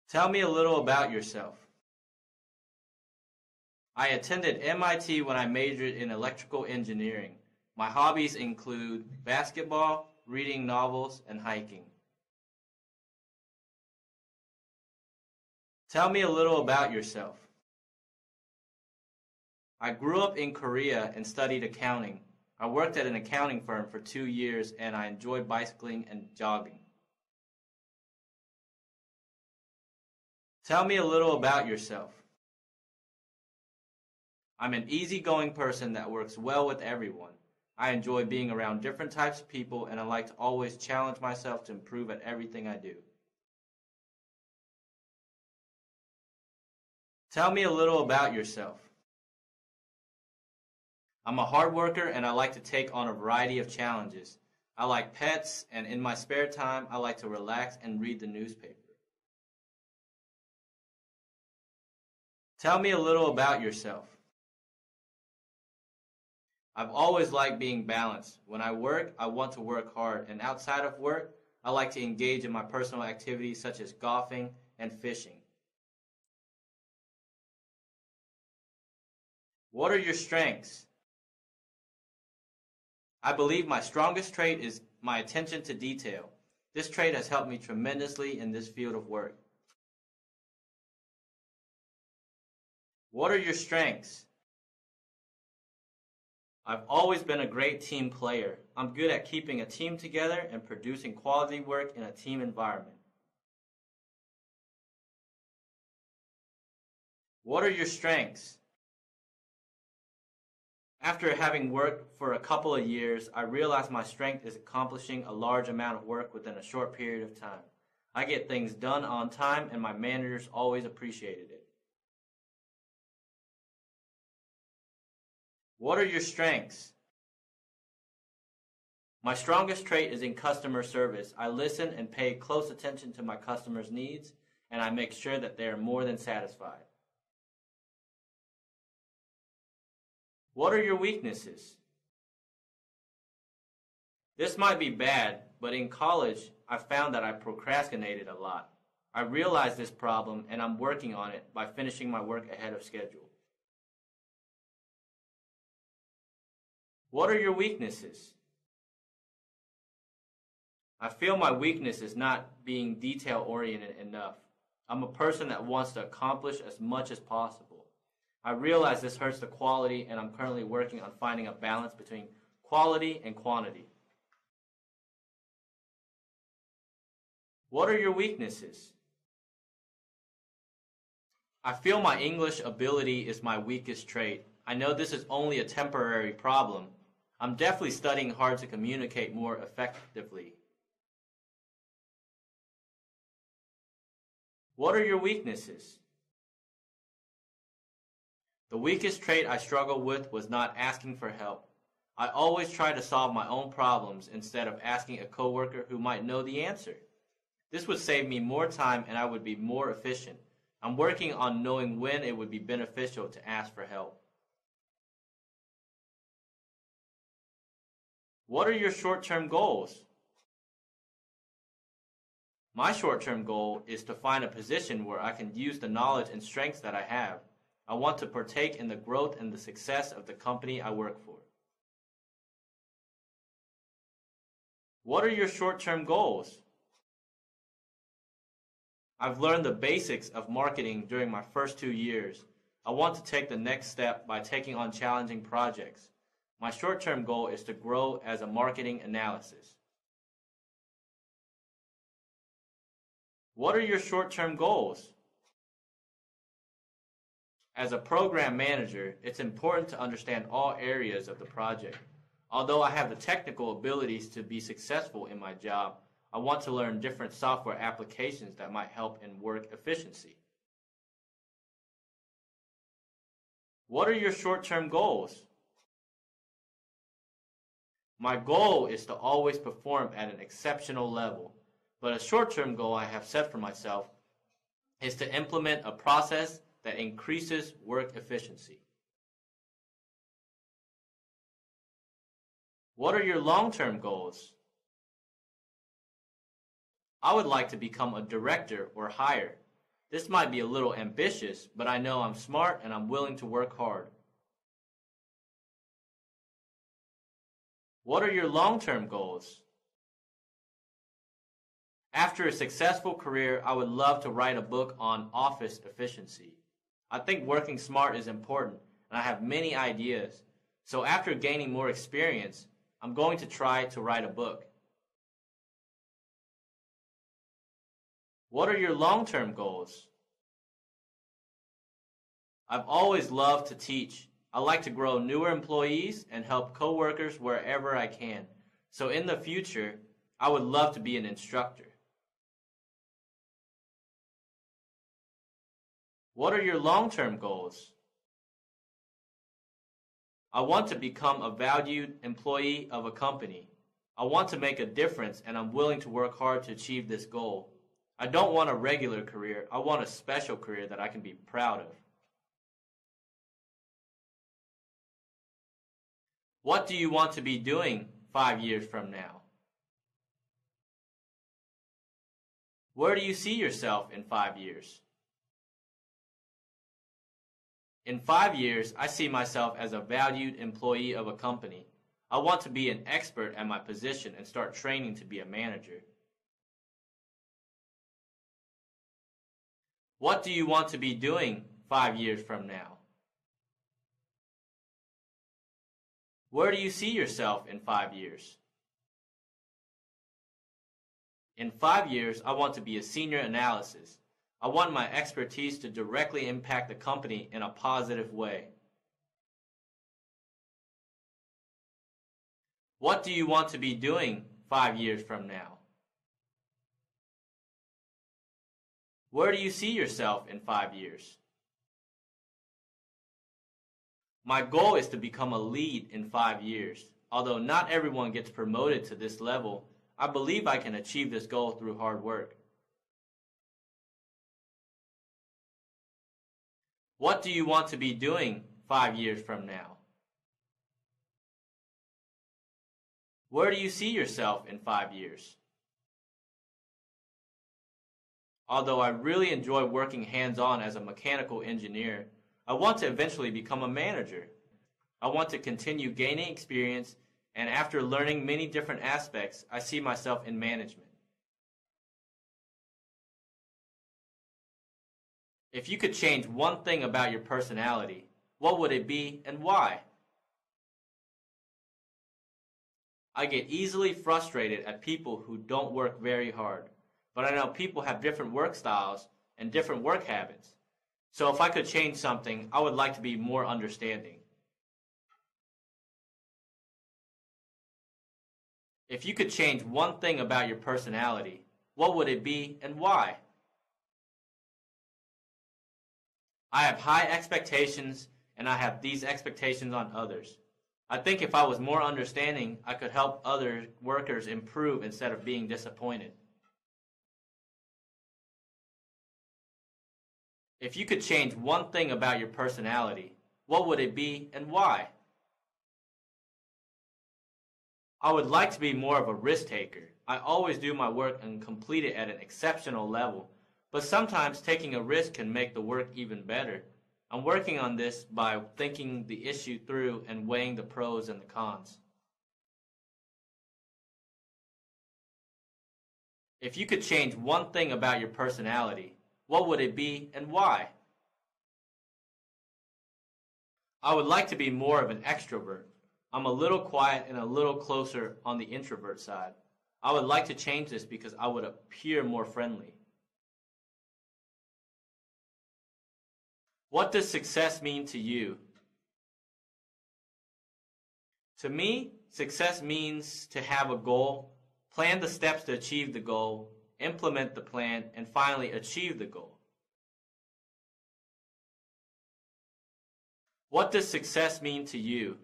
Tell me a little about yourself. I attended MIT when I majored in electrical engineering. My hobbies include basketball, reading novels, and hiking. Tell me a little about yourself. I grew up in Korea and studied accounting. I worked at an accounting firm for 2 years and I enjoy bicycling and jogging. Tell me a little about yourself. I'm an easygoing person that works well with everyone. I enjoy being around different types of people and I like to always challenge myself to improve at everything I do. Tell me a little about yourself. I'm a hard worker and I like to take on a variety of challenges. I like pets and in my spare time I like to relax and read the newspaper. Tell me a little about yourself. I've always liked being balanced. When I work, I want to work hard, and outside of work, I like to engage in my personal activities such as golfing and fishing. What are your strengths? I believe my strongest trait is my attention to detail. This trait has helped me tremendously in this field of work. What are your strengths? I've always been a great team player. I'm good at keeping a team together and producing quality work in a team environment. What are your strengths? After having worked for a couple of years, I realized my strength is accomplishing a large amount of work within a short period of time. I get things done on time and my managers always appreciated it. What are your strengths? My strongest trait is in customer service. I listen and pay close attention to my customers' needs, and I make sure that they are more than satisfied. What are your weaknesses? This might be bad, but in college, I found that I procrastinated a lot. I realized this problem, and I'm working on it by finishing my work ahead of schedule. What are your weaknesses? I feel my weakness is not being detail-oriented enough. I'm a person that wants to accomplish as much as possible. I realize this hurts the quality, and I'm currently working on finding a balance between quality and quantity. What are your weaknesses? I feel my English ability is my weakest trait. I know this is only a temporary problem. I'm definitely studying hard to communicate more effectively. What are your weaknesses? The weakest trait I struggled with was not asking for help. I always try to solve my own problems instead of asking a coworker who might know the answer. This would save me more time and I would be more efficient. I'm working on knowing when it would be beneficial to ask for help. What are your short-term goals? My short-term goal is to find a position where I can use the knowledge and strengths that I have. I want to partake in the growth and the success of the company I work for. What are your short-term goals? I've learned the basics of marketing during my first 2 years. I want to take the next step by taking on challenging projects. My short-term goal is to grow as a marketing analyst. What are your short-term goals? As a program manager, it's important to understand all areas of the project. Although I have the technical abilities to be successful in my job, I want to learn different software applications that might help in work efficiency. What are your short-term goals? My goal is to always perform at an exceptional level, but a short-term goal I have set for myself is to implement a process that increases work efficiency. What are your long-term goals? I would like to become a director or higher. This might be a little ambitious, but I know I'm smart and I'm willing to work hard. What are your long-term goals? After a successful career, I would love to write a book on office efficiency. I think working smart is important, and I have many ideas. So after gaining more experience, I'm going to try to write a book. What are your long-term goals? I've always loved to teach. I like to grow newer employees and help coworkers wherever I can. So in the future, I would love to be an instructor. What are your long-term goals? I want to become a valued employee of a company. I want to make a difference, and I'm willing to work hard to achieve this goal. I don't want a regular career. I want a special career that I can be proud of. What do you want to be doing 5 years from now? Where do you see yourself in 5 years? In 5 years, I see myself as a valued employee of a company. I want to be an expert at my position and start training to be a manager. What do you want to be doing 5 years from now? Where do you see yourself in 5 years? In 5 years, I want to be a senior analyst. I want my expertise to directly impact the company in a positive way. What do you want to be doing 5 years from now? Where do you see yourself in 5 years? My goal is to become a lead in 5 years. Although not everyone gets promoted to this level, I believe I can achieve this goal through hard work. What do you want to be doing 5 years from now? Where do you see yourself in 5 years? Although I really enjoy working hands-on as a mechanical engineer, I want to eventually become a manager. I want to continue gaining experience, and after learning many different aspects, I see myself in management. If you could change one thing about your personality, what would it be and why? I get easily frustrated at people who don't work very hard, but I know people have different work styles and different work habits. So if I could change something, I would like to be more understanding. If you could change one thing about your personality, what would it be and why? I have high expectations, and I have these expectations on others. I think if I was more understanding, I could help other workers improve instead of being disappointed. If you could change one thing about your personality, what would it be and why? I would like to be more of a risk taker. I always do my work and complete it at an exceptional level, but sometimes taking a risk can make the work even better. I'm working on this by thinking the issue through and weighing the pros and the cons. If you could change one thing about your personality, what would it be and why? I would like to be more of an extrovert. I'm a little quiet and a little closer on the introvert side. I would like to change this because I would appear more friendly. What does success mean to you? To me, success means to have a goal, plan the steps to achieve the goal, implement the plan, and finally achieve the goal. What does success mean to you?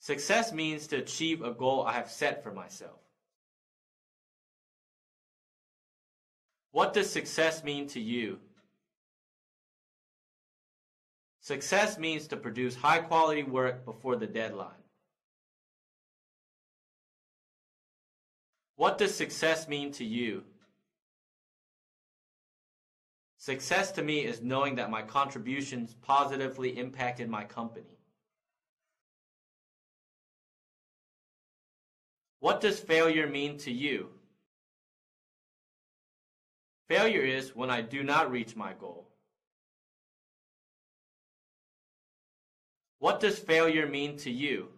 Success means to achieve a goal I have set for myself. What does success mean to you? Success means to produce high-quality work before the deadline. What does success mean to you? Success to me is knowing that my contributions positively impacted my company. What does failure mean to you? Failure is when I do not reach my goal. What does failure mean to you?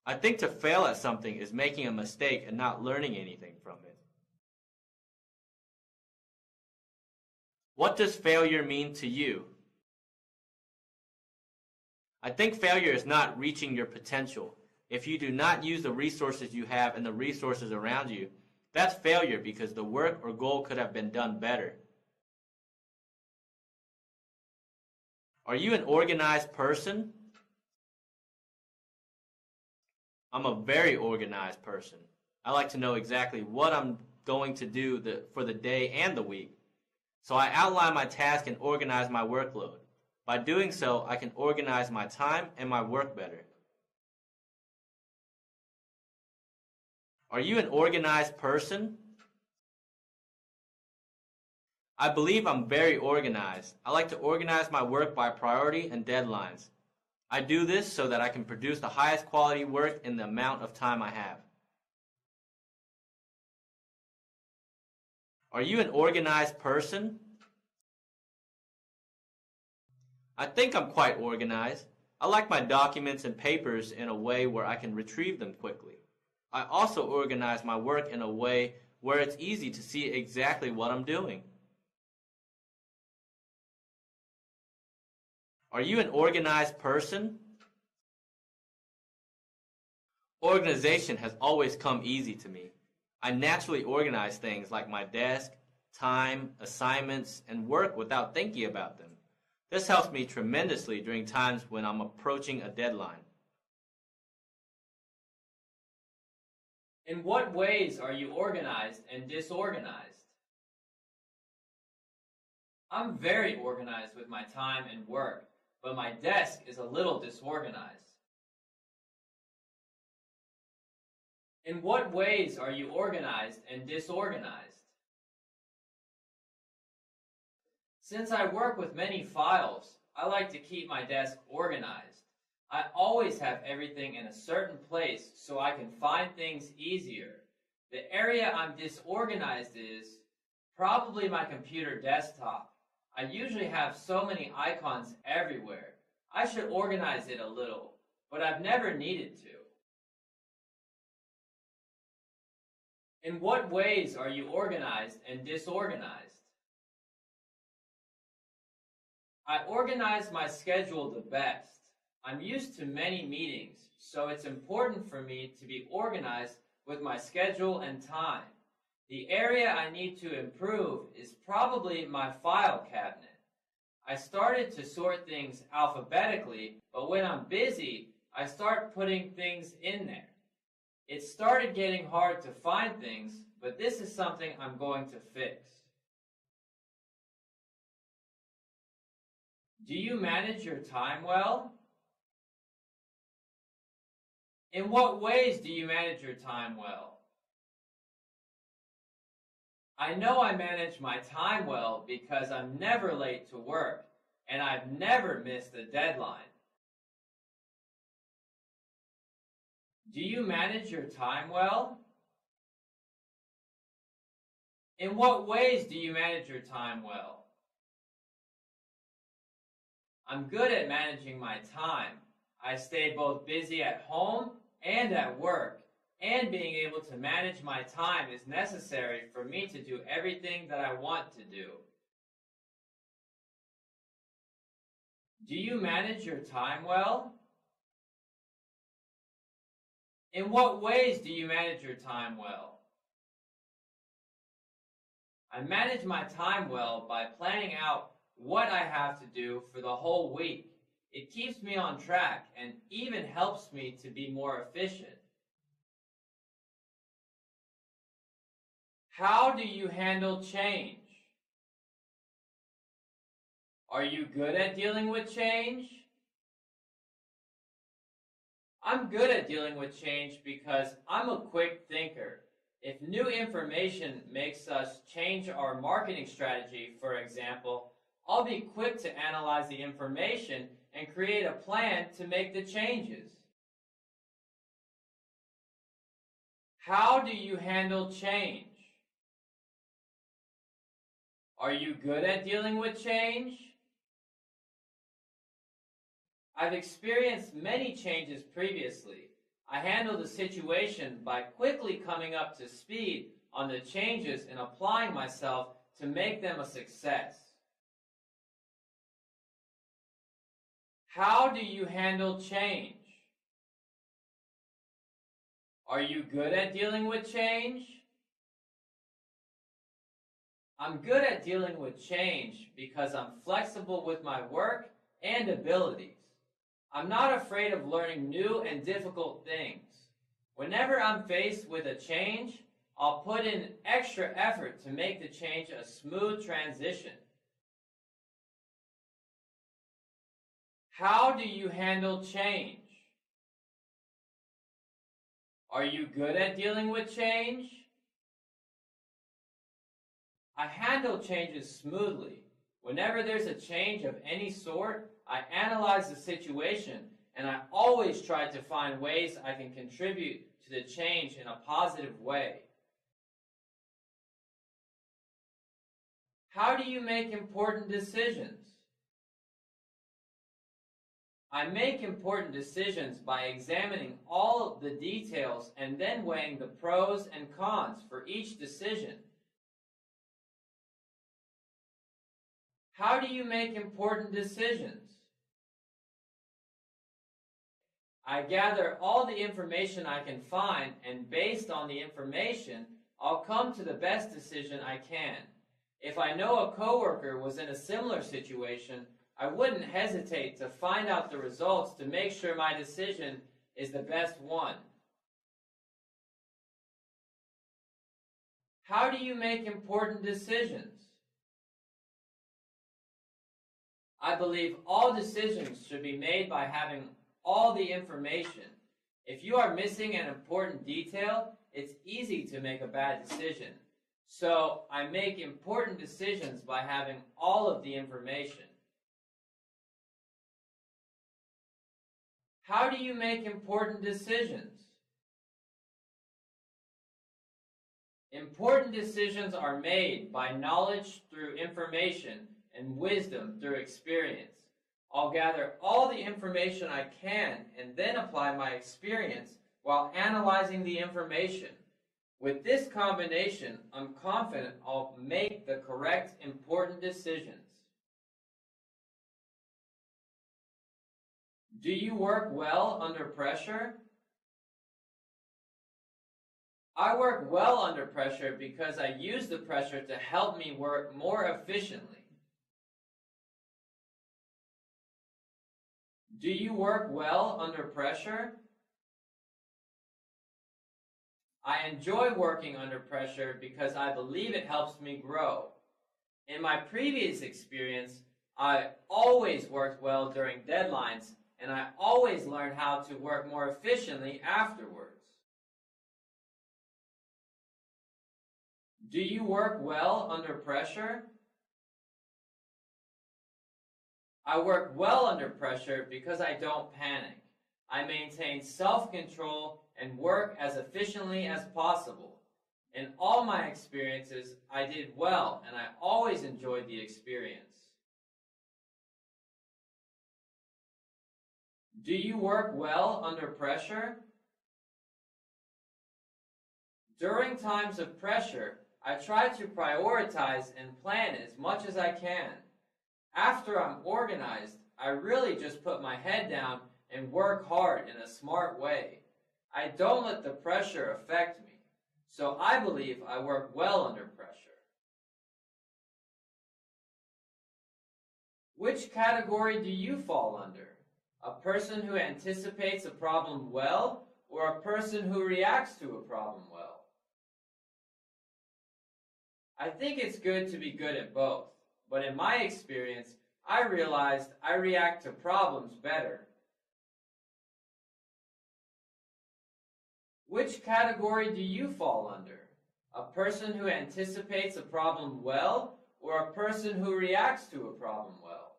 I think to fail at something is making a mistake and not learning anything from it. What does failure mean to you? I think failure is not reaching your potential. If you do not use the resources you have and the resources around you, that's failure because the work or goal could have been done better. Are you an organized person? I'm a very organized person. I like to know exactly what I'm going to do for the day and the week. So I outline my task and organize my workload. By doing so, I can organize my time and my work better. Are you an organized person? I believe I'm very organized. I like to organize my work by priority and deadlines. I do this so that I can produce the highest quality work in the amount of time I have. Are you an organized person? I think I'm quite organized. I like my documents and papers in a way where I can retrieve them quickly. I also organize my work in a way where it's easy to see exactly what I'm doing. Are you an organized person? Organization has always come easy to me. I naturally organize things like my desk, time, assignments, and work without thinking about them. This helps me tremendously during times when I'm approaching a deadline. In what ways are you organized and disorganized? I'm very organized with my time and work, but my desk is a little disorganized. In what ways are you organized and disorganized? Since I work with many files, I like to keep my desk organized. I always have everything in a certain place so I can find things easier. The area I'm disorganized is probably my computer desktop. I usually have so many icons everywhere. I should organize it a little, but I've never needed to. In what ways are you organized and disorganized? I organize my schedule the best. I'm used to many meetings, so it's important for me to be organized with my schedule and time. The area I need to improve is probably my file cabinet. I started to sort things alphabetically, but when I'm busy, I start putting things in there. It started getting hard to find things, but this is something I'm going to fix. Do you manage your time well? In what ways do you manage your time well? I know I manage my time well because I'm never late to work, and I've never missed a deadline. Do you manage your time well? In what ways do you manage your time well? I'm good at managing my time. I stay both busy at home and at work, and being able to manage my time is necessary for me to do everything that I want to do. Do you manage your time well? In what ways do you manage your time well? I manage my time well by planning out what I have to do for the whole week. It keeps me on track and even helps me to be more efficient. How do you handle change? Are you good at dealing with change? I'm good at dealing with change because I'm a quick thinker. If new information makes us change our marketing strategy, for example, I'll be quick to analyze the information and create a plan to make the changes. How do you handle change? Are you good at dealing with change? I've experienced many changes previously. I handled the situation by quickly coming up to speed on the changes and applying myself to make them a success. How do you handle change? Are you good at dealing with change? I'm good at dealing with change because I'm flexible with my work and abilities. I'm not afraid of learning new and difficult things. Whenever I'm faced with a change, I'll put in extra effort to make the change a smooth transition. How do you handle change? Are you good at dealing with change? I handle changes smoothly. Whenever there's a change of any sort, I analyze the situation and I always try to find ways I can contribute to the change in a positive way. How do you make important decisions? I make important decisions by examining all the details and then weighing the pros and cons for each decision. How do you make important decisions? I gather all the information I can find, and based on the information, I'll come to the best decision I can. If I know a coworker was in a similar situation, I wouldn't hesitate to find out the results to make sure my decision is the best one. How do you make important decisions? I believe all decisions should be made by having all the information. If you are missing an important detail, it's easy to make a bad decision. So I make important decisions by having all of the information. How do you make important decisions? Important decisions are made by knowledge through information and wisdom through experience. I'll gather all the information I can and then apply my experience while analyzing the information. With this combination, I'm confident I'll make the correct important decisions. Do you work well under pressure? I work well under pressure because I use the pressure to help me work more efficiently. Do you work well under pressure? I enjoy working under pressure because I believe it helps me grow. In my previous experience, I always worked well during deadlines, and I always learned how to work more efficiently afterwards. Do you work well under pressure? I work well under pressure because I don't panic. I maintain self-control and work as efficiently as possible. In all my experiences, I did well, and I always enjoyed the experience. Do you work well under pressure? During times of pressure, I try to prioritize and plan as much as I can. After I'm organized, I really just put my head down and work hard in a smart way. I don't let the pressure affect me, so I believe I work well under pressure. Which category do you fall under? A person who anticipates a problem well, or a person who reacts to a problem well? I think it's good to be good at both, but in my experience, I realized I react to problems better. Which category do you fall under? person who anticipates a problem well or a person who reacts to a problem well?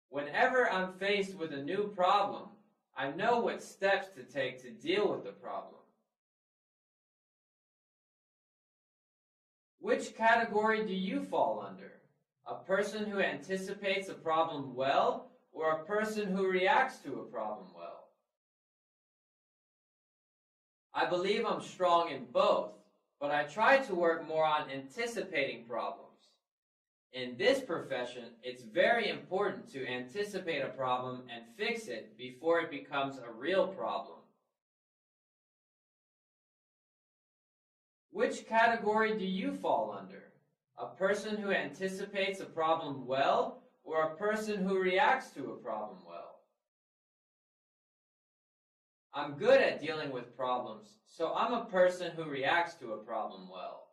Whenever I'm faced with a new problem, I know what steps to take to deal with the problem. Which category do you fall under? A person who anticipates a problem well or a person who reacts to a problem well? I believe I'm strong in both, but I try to work more on anticipating problems. In this profession, it's very important to anticipate a problem and fix it before it becomes a real problem. Which category do you fall under? A person who anticipates a problem well or a person who reacts to a problem well? I'm good at dealing with problems, so I'm a person who reacts to a problem well.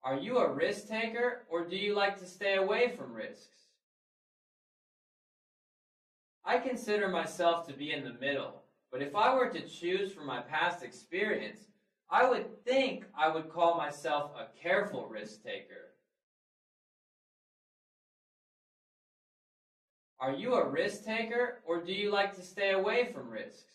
Are you a risk taker or do you like to stay away from risks? I consider myself to be in the middle, but if I were to choose from my past experience, I would think I would call myself a careful risk taker. Are you a risk taker or do you like to stay away from risks?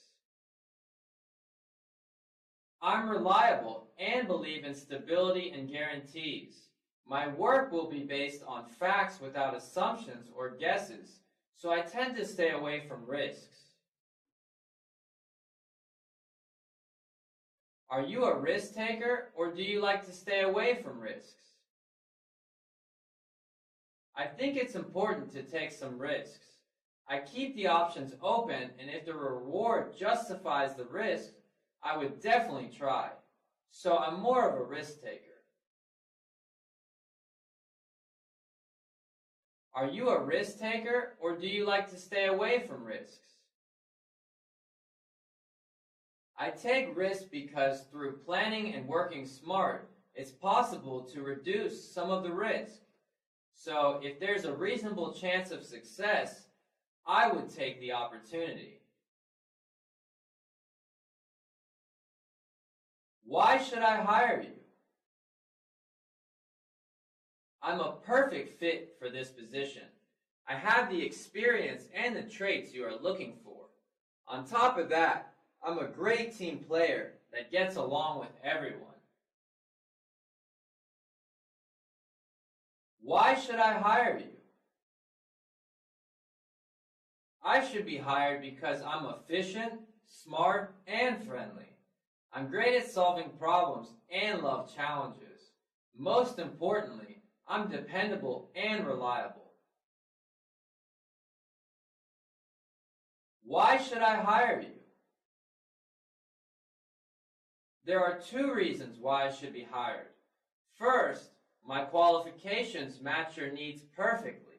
I'm reliable and believe in stability and guarantees. My work will be based on facts without assumptions or guesses, so I tend to stay away from risks. Are you a risk taker or do you like to stay away from risks? I think it's important to take some risks. I keep the options open, and if the reward justifies the risk, I would definitely try. So I'm more of a risk taker. Are you a risk taker or do you like to stay away from risks? I take risks because through planning and working smart, it's possible to reduce some of the risk. So if there's a reasonable chance of success, I would take the opportunity. Why should I hire you? I'm a perfect fit for this position. I have the experience and the traits you are looking for. On top of that, I'm a great team player that gets along with everyone. Why should I hire you? I should be hired because I'm efficient, smart, and friendly. I'm great at solving problems and love challenges. Most importantly, I'm dependable and reliable. Why should I hire you? There are two reasons why I should be hired. First, my qualifications match your needs perfectly.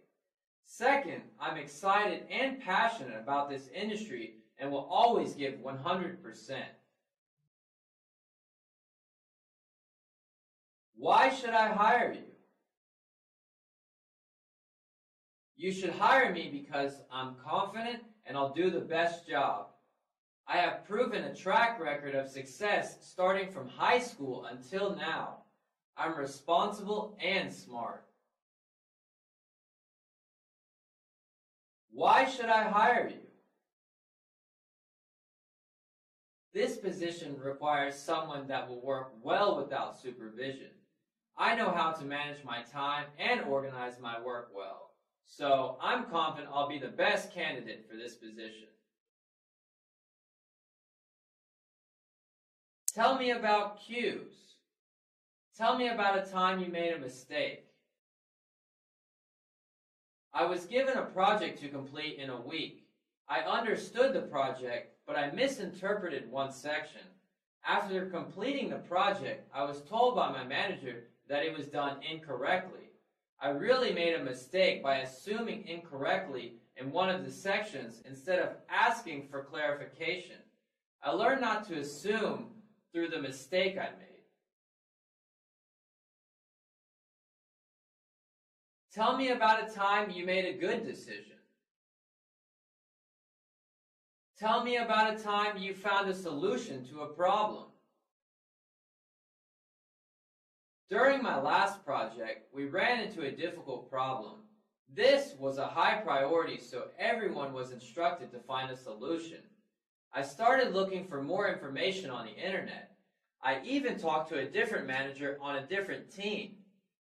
Second, I'm excited and passionate about this industry and will always give 100%. Why should I hire you? You should hire me because I'm confident and I'll do the best job. I have proven a track record of success starting from high school until now. I'm responsible and smart. Why should I hire you? This position requires someone that will work well without supervision. I know how to manage my time and organize my work well, so I'm confident I'll be the best candidate for this position. Tell me about cues. Tell me about a time you made a mistake. I was given a project to complete in a week. I understood the project, but I misinterpreted one section. After completing the project, I was told by my manager that it was done incorrectly. I really made a mistake by assuming incorrectly in one of the sections instead of asking for clarification. I learned not to assume through the mistake I made. Tell me about a time you made a good decision. Tell me about a time you found a solution to a problem. During my last project, we ran into a difficult problem. This was a high priority, so everyone was instructed to find a solution. I started looking for more information on the internet. I even talked to a different manager on a different team.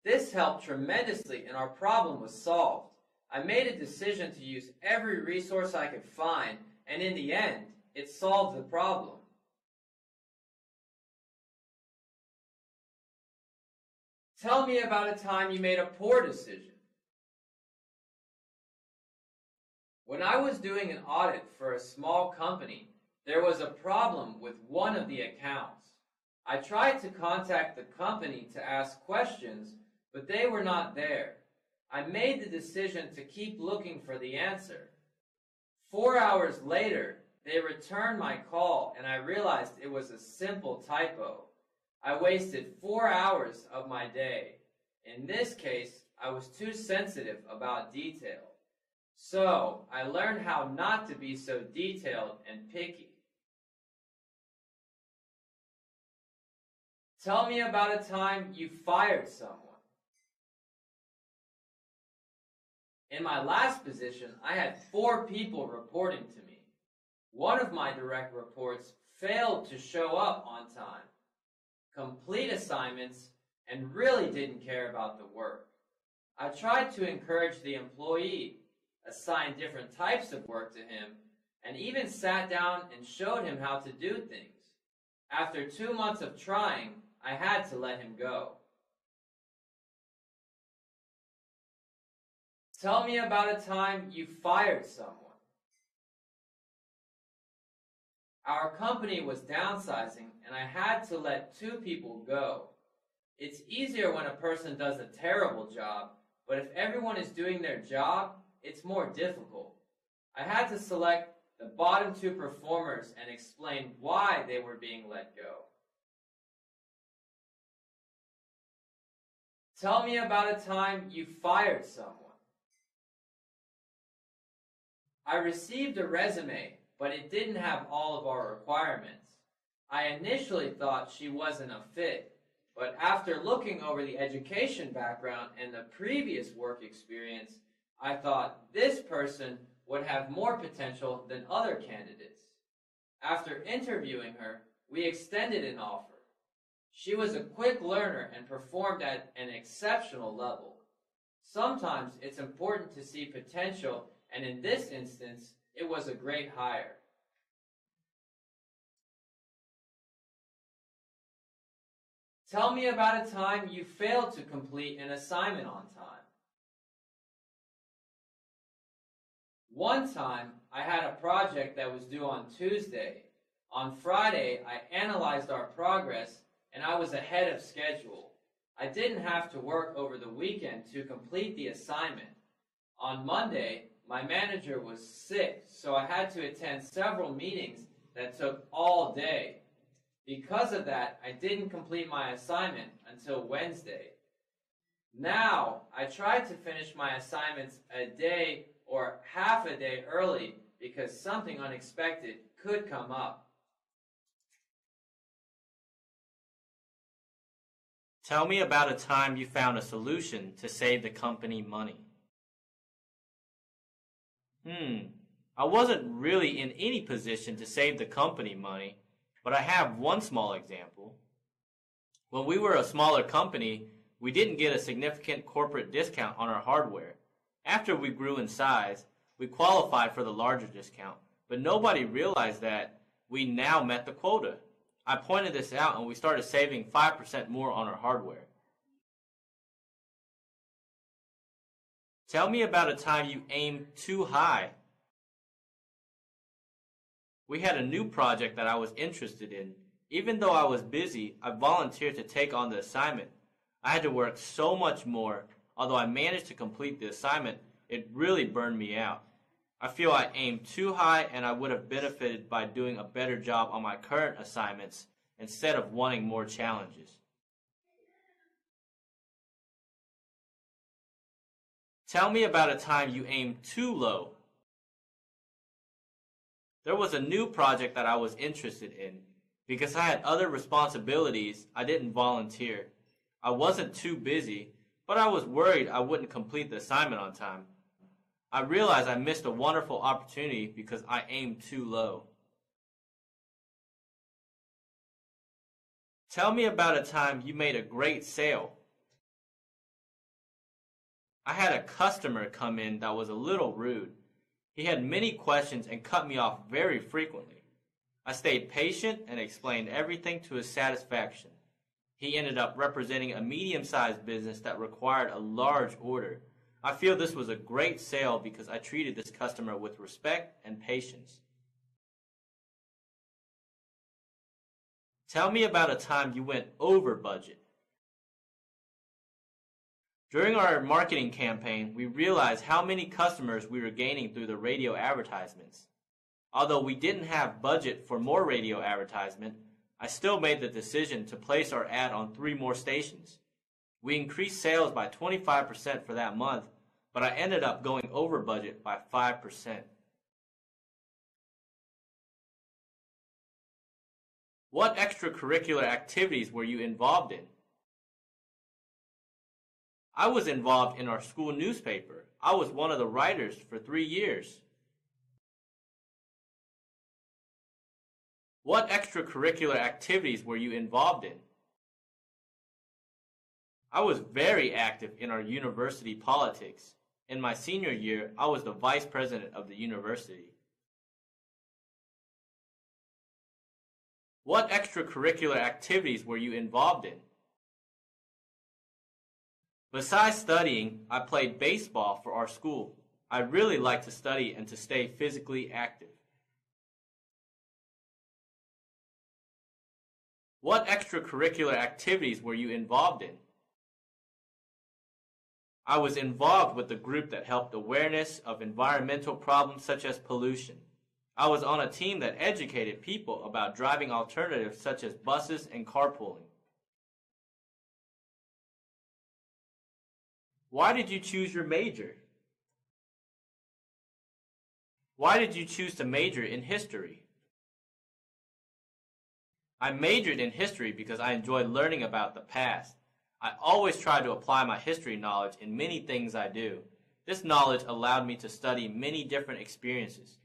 This helped tremendously and our problem was solved. I made a decision to use every resource I could find, and in the end, it solved the problem. Tell me about a time you made a poor decision. When I was doing an audit for a small company, there was a problem with one of the accounts. I tried to contact the company to ask questions, but they were not there. I made the decision to keep looking for the answer. 4 hours later, they returned my call and I realized it was a simple typo. I wasted 4 hours of my day. In this case, I was too sensitive about detail. So, I learned how not to be so detailed and picky. Tell me about a time you fired someone. In my last position, I had 4 people reporting to me. One of my direct reports failed to show up on time, complete assignments, and really didn't care about the work. I tried to encourage the employee, assigned different types of work to him, and even sat down and showed him how to do things. After 2 months of trying, I had to let him go. Tell me about a time you fired someone. Our company was downsizing and I had to let 2 people go. It's easier when a person does a terrible job, but if everyone is doing their job, it's more difficult. I had to select the bottom 2 performers and explain why they were being let go. Tell me about a time you fired someone. I received a resume, but it didn't have all of our requirements. I initially thought she wasn't a fit, but after looking over the education background and the previous work experience, I thought this person would have more potential than other candidates. After interviewing her, we extended an offer. She was a quick learner and performed at an exceptional level. Sometimes it's important to see potential, and in this instance, it was a great hire. Tell me about a time you failed to complete an assignment on time. One time, I had a project that was due on Tuesday. On Friday, I analyzed our progress, and I was ahead of schedule. I didn't have to work over the weekend to complete the assignment. On Monday, my manager was sick, so I had to attend several meetings that took all day. Because of that, I didn't complete my assignment until Wednesday. Now, I tried to finish my assignments a day or half a day early because something unexpected could come up. Tell me about a time you found a solution to save the company money. I wasn't really in any position to save the company money, but I have one small example. When we were a smaller company, we didn't get a significant corporate discount on our hardware. After we grew in size, we qualified for the larger discount, but nobody realized that we now met the quota. I pointed this out and we started saving 5% more on our hardware. Tell me about a time you aimed too high. We had a new project that I was interested in. Even though I was busy, I volunteered to take on the assignment. I had to work so much more. Although I managed to complete the assignment, it really burned me out. I feel I aimed too high and I would have benefited by doing a better job on my current assignments instead of wanting more challenges. Tell me about a time you aimed too low. There was a new project that I was interested in. Because I had other responsibilities, I didn't volunteer. I wasn't too busy, but I was worried I wouldn't complete the assignment on time. I realized I missed a wonderful opportunity because I aimed too low. Tell me about a time you made a great sale. I had a customer come in that was a little rude. He had many questions and cut me off very frequently. I stayed patient and explained everything to his satisfaction. He ended up representing a medium-sized business that required a large order. I feel this was a great sale because I treated this customer with respect and patience. Tell me about a time you went over budget. During our marketing campaign, we realized how many customers we were gaining through the radio advertisements. Although we didn't have budget for more radio advertisement, I still made the decision to place our ad on 3 more stations. We increased sales by 25% for that month, but I ended up going over budget by 5%. What extracurricular activities were you involved in? I was involved in our school newspaper. I was one of the writers for 3 years. What extracurricular activities were you involved in? I was very active in our university politics. In my senior year, I was the vice president of the university. What extracurricular activities were you involved in? Besides studying, I played baseball for our school. I really like to study and to stay physically active. What extracurricular activities were you involved in? I was involved with the group that helped awareness of environmental problems such as pollution. I was on a team that educated people about driving alternatives such as buses and carpooling. Why did you choose your major? Why did you choose to major in history? I majored in history because I enjoyed learning about the past. I always try to apply my history knowledge in many things I do. This knowledge allowed me to study many different experiences.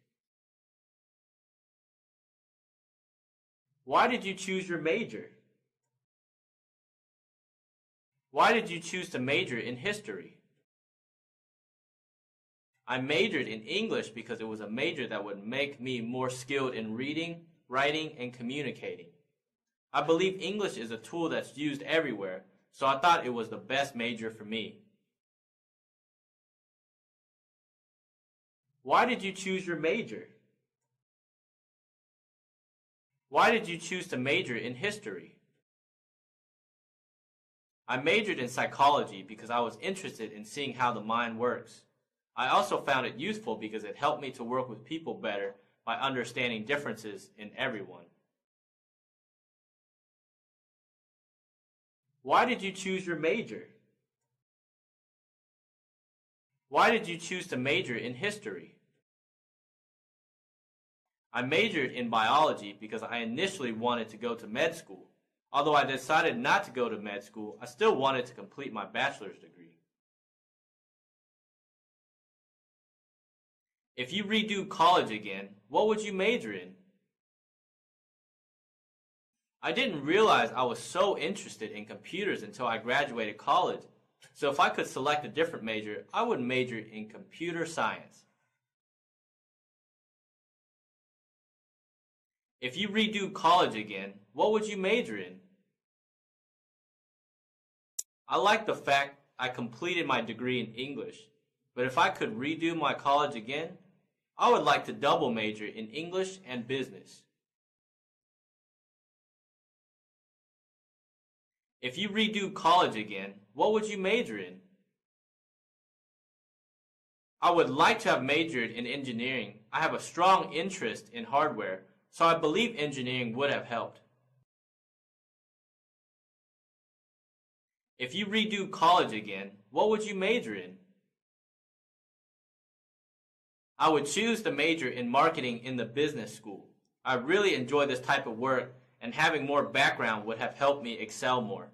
Why did you choose your major? Why did you choose to major in history? I majored in English because it was a major that would make me more skilled in reading, writing, and communicating. I believe English is a tool that's used everywhere, so I thought it was the best major for me. Why did you choose your major? Why did you choose to major in history? I majored in psychology because I was interested in seeing how the mind works. I also found it useful because it helped me to work with people better by understanding differences in everyone. Why did you choose your major? Why did you choose to major in history? I majored in biology because I initially wanted to go to med school. Although I decided not to go to med school, I still wanted to complete my bachelor's degree. If you redo college again, what would you major in? I didn't realize I was so interested in computers until I graduated college. So if I could select a different major, I would major in computer science. If you redo college again, what would you major in? I like the fact I completed my degree in English, but if I could redo my college again, I would like to double major in English and business. If you redo college again, what would you major in? I would like to have majored in engineering. I have a strong interest in hardware, so I believe engineering would have helped. If you redo college again, what would you major in? I would choose to major in marketing in the business school. I really enjoy this type of work, and having more background would have helped me excel more.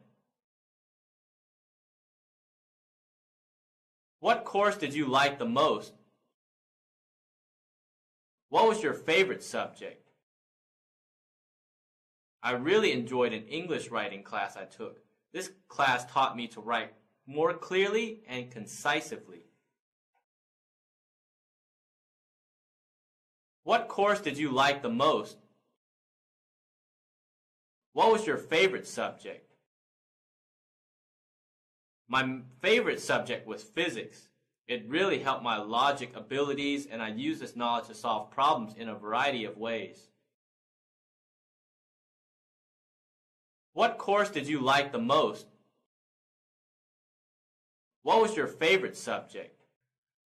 What course did you like the most? What was your favorite subject? I really enjoyed an English writing class I took. This class taught me to write more clearly and concisely. What course did you like the most? What was your favorite subject? My favorite subject was physics. It really helped my logic abilities, and I used this knowledge to solve problems in a variety of ways. What course did you like the most? What was your favorite subject?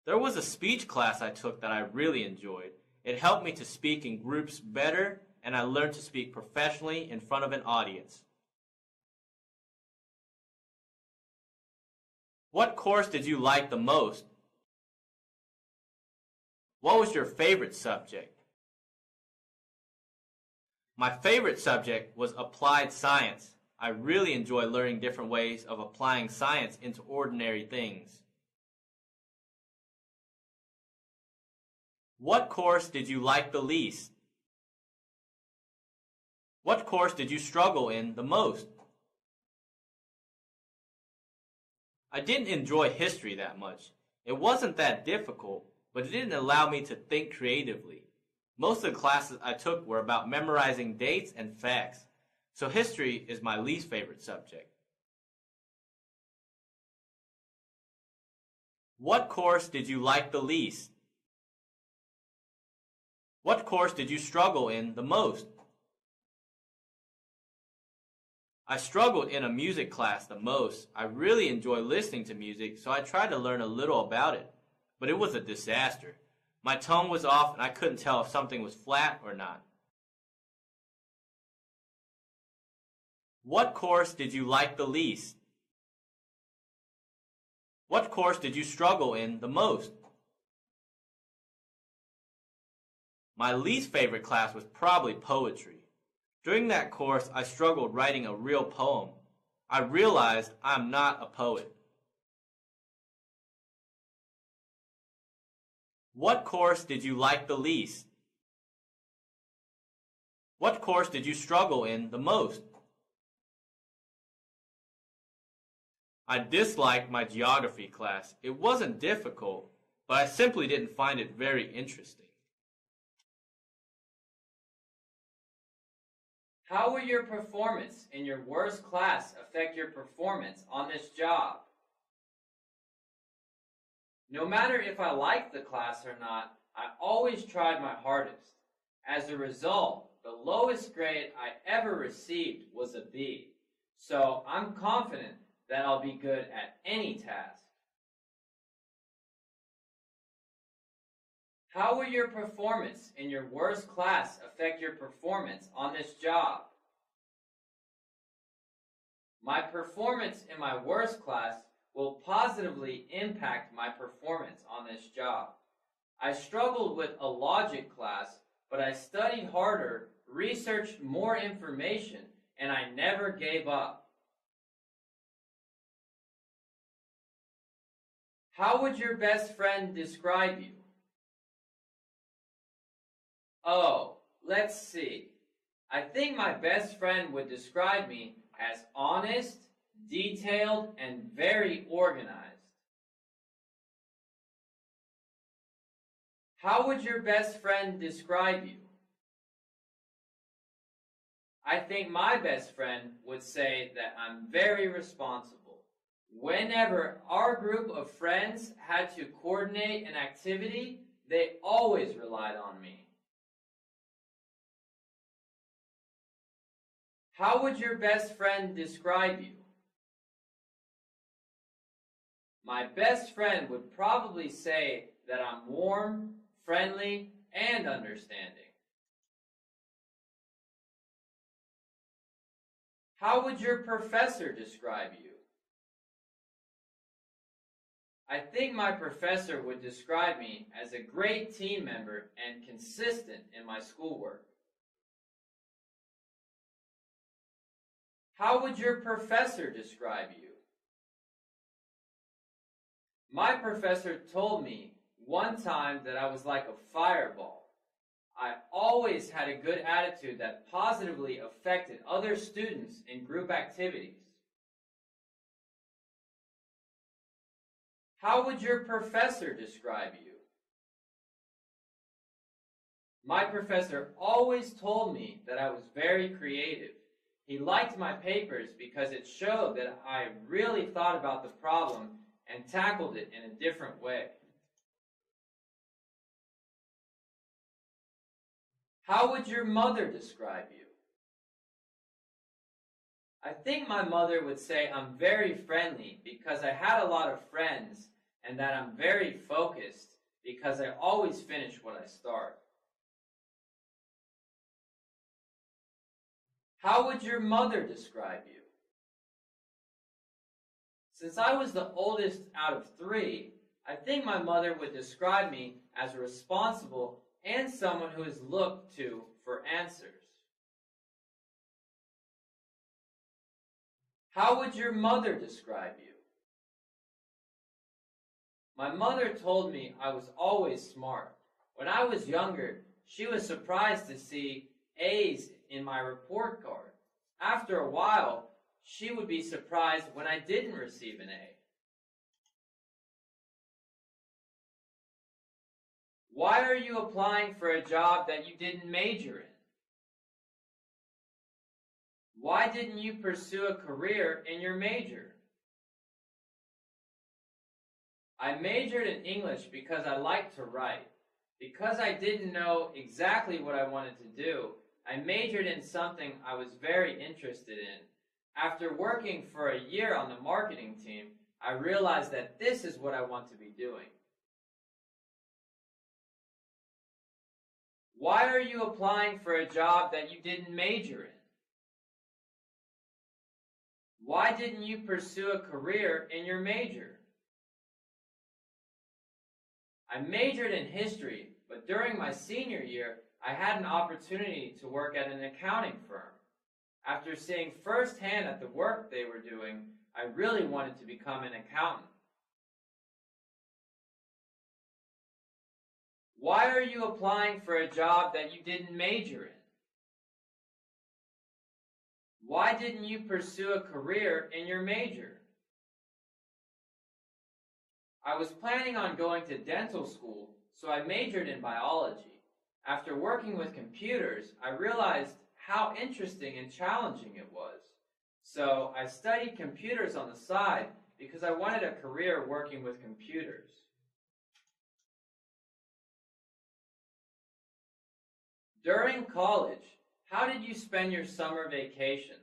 There was a speech class I took that I really enjoyed. It helped me to speak in groups better, and I learned to speak professionally in front of an audience. What course did you like the most? What was your favorite subject? My favorite subject was applied science. I really enjoy learning different ways of applying science into ordinary things. What course did you like the least? What course did you struggle in the most? I didn't enjoy history that much. It wasn't that difficult, but it didn't allow me to think creatively. Most of the classes I took were about memorizing dates and facts, so history is my least favorite subject. What course did you like the least? What course did you struggle in the most? I struggled in a music class the most. I really enjoy listening to music, so I tried to learn a little about it, but it was a disaster. My tone was off and I couldn't tell if something was flat or not. What course did you like the least? What course did you struggle in the most? My least favorite class was probably poetry. During that course, I struggled writing a real poem. I realized I'm not a poet. What course did you like the least? What course did you struggle in the most? I disliked my geography class. It wasn't difficult, but I simply didn't find it very interesting. How will your performance in your worst class affect your performance on this job? No matter if I liked the class or not, I always tried my hardest. As a result, the lowest grade I ever received was a B. So I'm confident that I'll be good at any task. How will your performance in your worst class affect your performance on this job? My performance in my worst class will positively impact my performance on this job. I struggled with a logic class, but I studied harder, researched more information, and I never gave up. How would your best friend describe you? Oh, let's see. I think my best friend would describe me as honest, detailed, and very organized. How would your best friend describe you? I think my best friend would say that I'm very responsible. Whenever our group of friends had to coordinate an activity, they always relied on me. How would your best friend describe you? My best friend would probably say that I'm warm, friendly, and understanding. How would your professor describe you? I think my professor would describe me as a great team member and consistent in my schoolwork. How would your professor describe you? My professor told me one time that I was like a fireball. I always had a good attitude that positively affected other students in group activities. How would your professor describe you? My professor always told me that I was very creative. He liked my papers because it showed that I really thought about the problem and tackled it in a different way. How would your mother describe you? I think my mother would say I'm very friendly because I had a lot of friends, and that I'm very focused because I always finish what I start. How would your mother describe you? Since I was the oldest out of 3, I think my mother would describe me as responsible and someone who is looked to for answers. How would your mother describe you? My mother told me I was always smart. When I was younger, she was surprised to see A's in my report card. After a while, she would be surprised when I didn't receive an A. Why are you applying for a job that you didn't major in? Why didn't you pursue a career in your major? I majored in English because I liked to write. Because I didn't know exactly what I wanted to do, I majored in something I was very interested in. After working for a year on the marketing team, I realized that this is what I want to be doing. Why are you applying for a job that you didn't major in? Why didn't you pursue a career in your major? I majored in history, but during my senior year, I had an opportunity to work at an accounting firm. After seeing firsthand at the work they were doing, I really wanted to become an accountant. Why are you applying for a job that you didn't major in? Why didn't you pursue a career in your major? I was planning on going to dental school, so I majored in biology. After working with computers, I realized how interesting and challenging it was. So I studied computers on the side because I wanted a career working with computers. During college, how did you spend your summer vacations?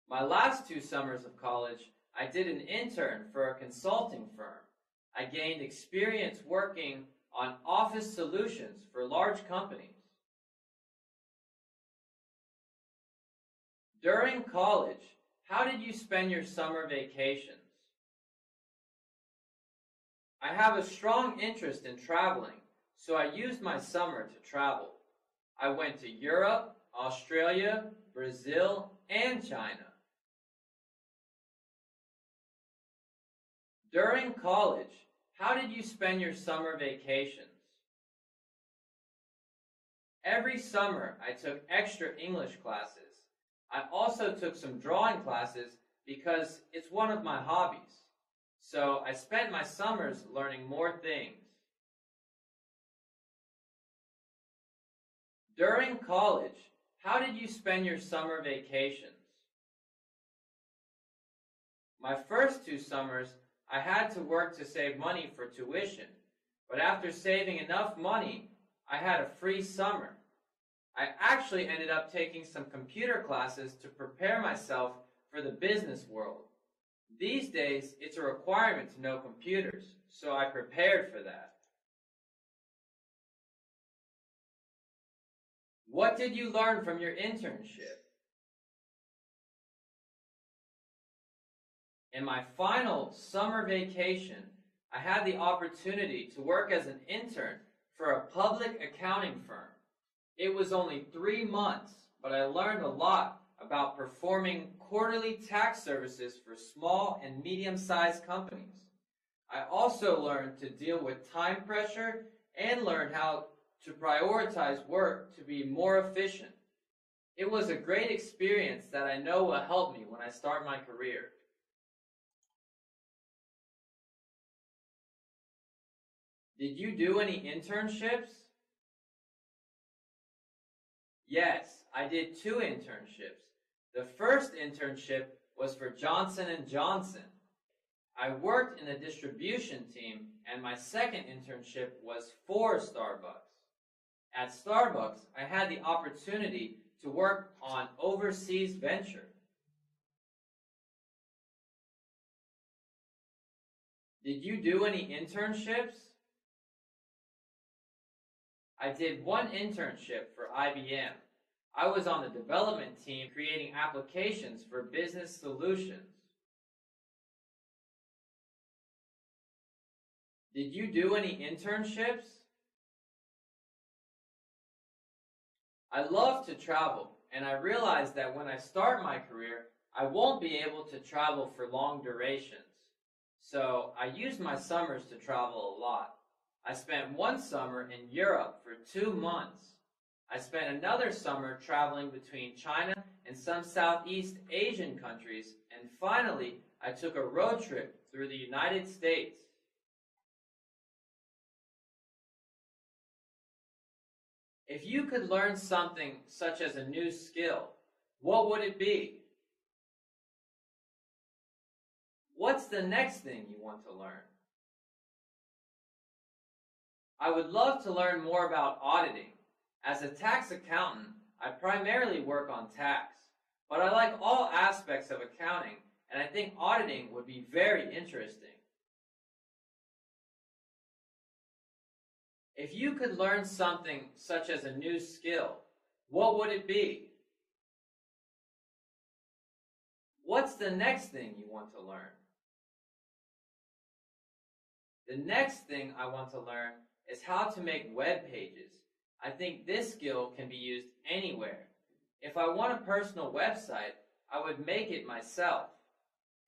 My last 2 summers of college, I did an intern for a consulting firm. I gained experience working on office solutions for large companies. During college, how did you spend your summer vacations? I have a strong interest in traveling, so I used my summer to travel. I went to Europe, Australia, Brazil, and China. During college, how did you spend your summer vacations? Every summer, I took extra English classes. I also took some drawing classes because it's one of my hobbies. So I spent my summers learning more things. During college, how did you spend your summer vacations? My first 2 summers, I had to work to save money for tuition, but after saving enough money, I had a free summer. I actually ended up taking some computer classes to prepare myself for the business world. These days, it's a requirement to know computers, so I prepared for that. What did you learn from your internship? In my final summer vacation, I had the opportunity to work as an intern for a public accounting firm. It was only 3 months, but I learned a lot about performing quarterly tax services for small and medium-sized companies. I also learned to deal with time pressure and learned how to prioritize work to be more efficient. It was a great experience that I know will help me when I start my career. Did you do any internships? Yes, I did 2 internships. The first internship was for Johnson & Johnson. I worked in the distribution team, and my second internship was for Starbucks. At Starbucks, I had the opportunity to work on overseas venture. Did you do any internships? I did 1 internship for IBM. I was on the development team creating applications for business solutions. Did you do any internships? I love to travel, and I realize that when I start my career, I won't be able to travel for long durations. So I use my summers to travel a lot. I spent 1 summer in Europe for 2 months. I spent another summer traveling between China and some Southeast Asian countries, and finally, I took a road trip through the United States. If you could learn something such as a new skill, what would it be? What's the next thing you want to learn? I would love to learn more about auditing. As a tax accountant, I primarily work on tax, but I like all aspects of accounting, and I think auditing would be very interesting. If you could learn something such as a new skill, what would it be? What's the next thing you want to learn? The next thing I want to learn is how to make web pages. I think this skill can be used anywhere. If I want a personal website, I would make it myself.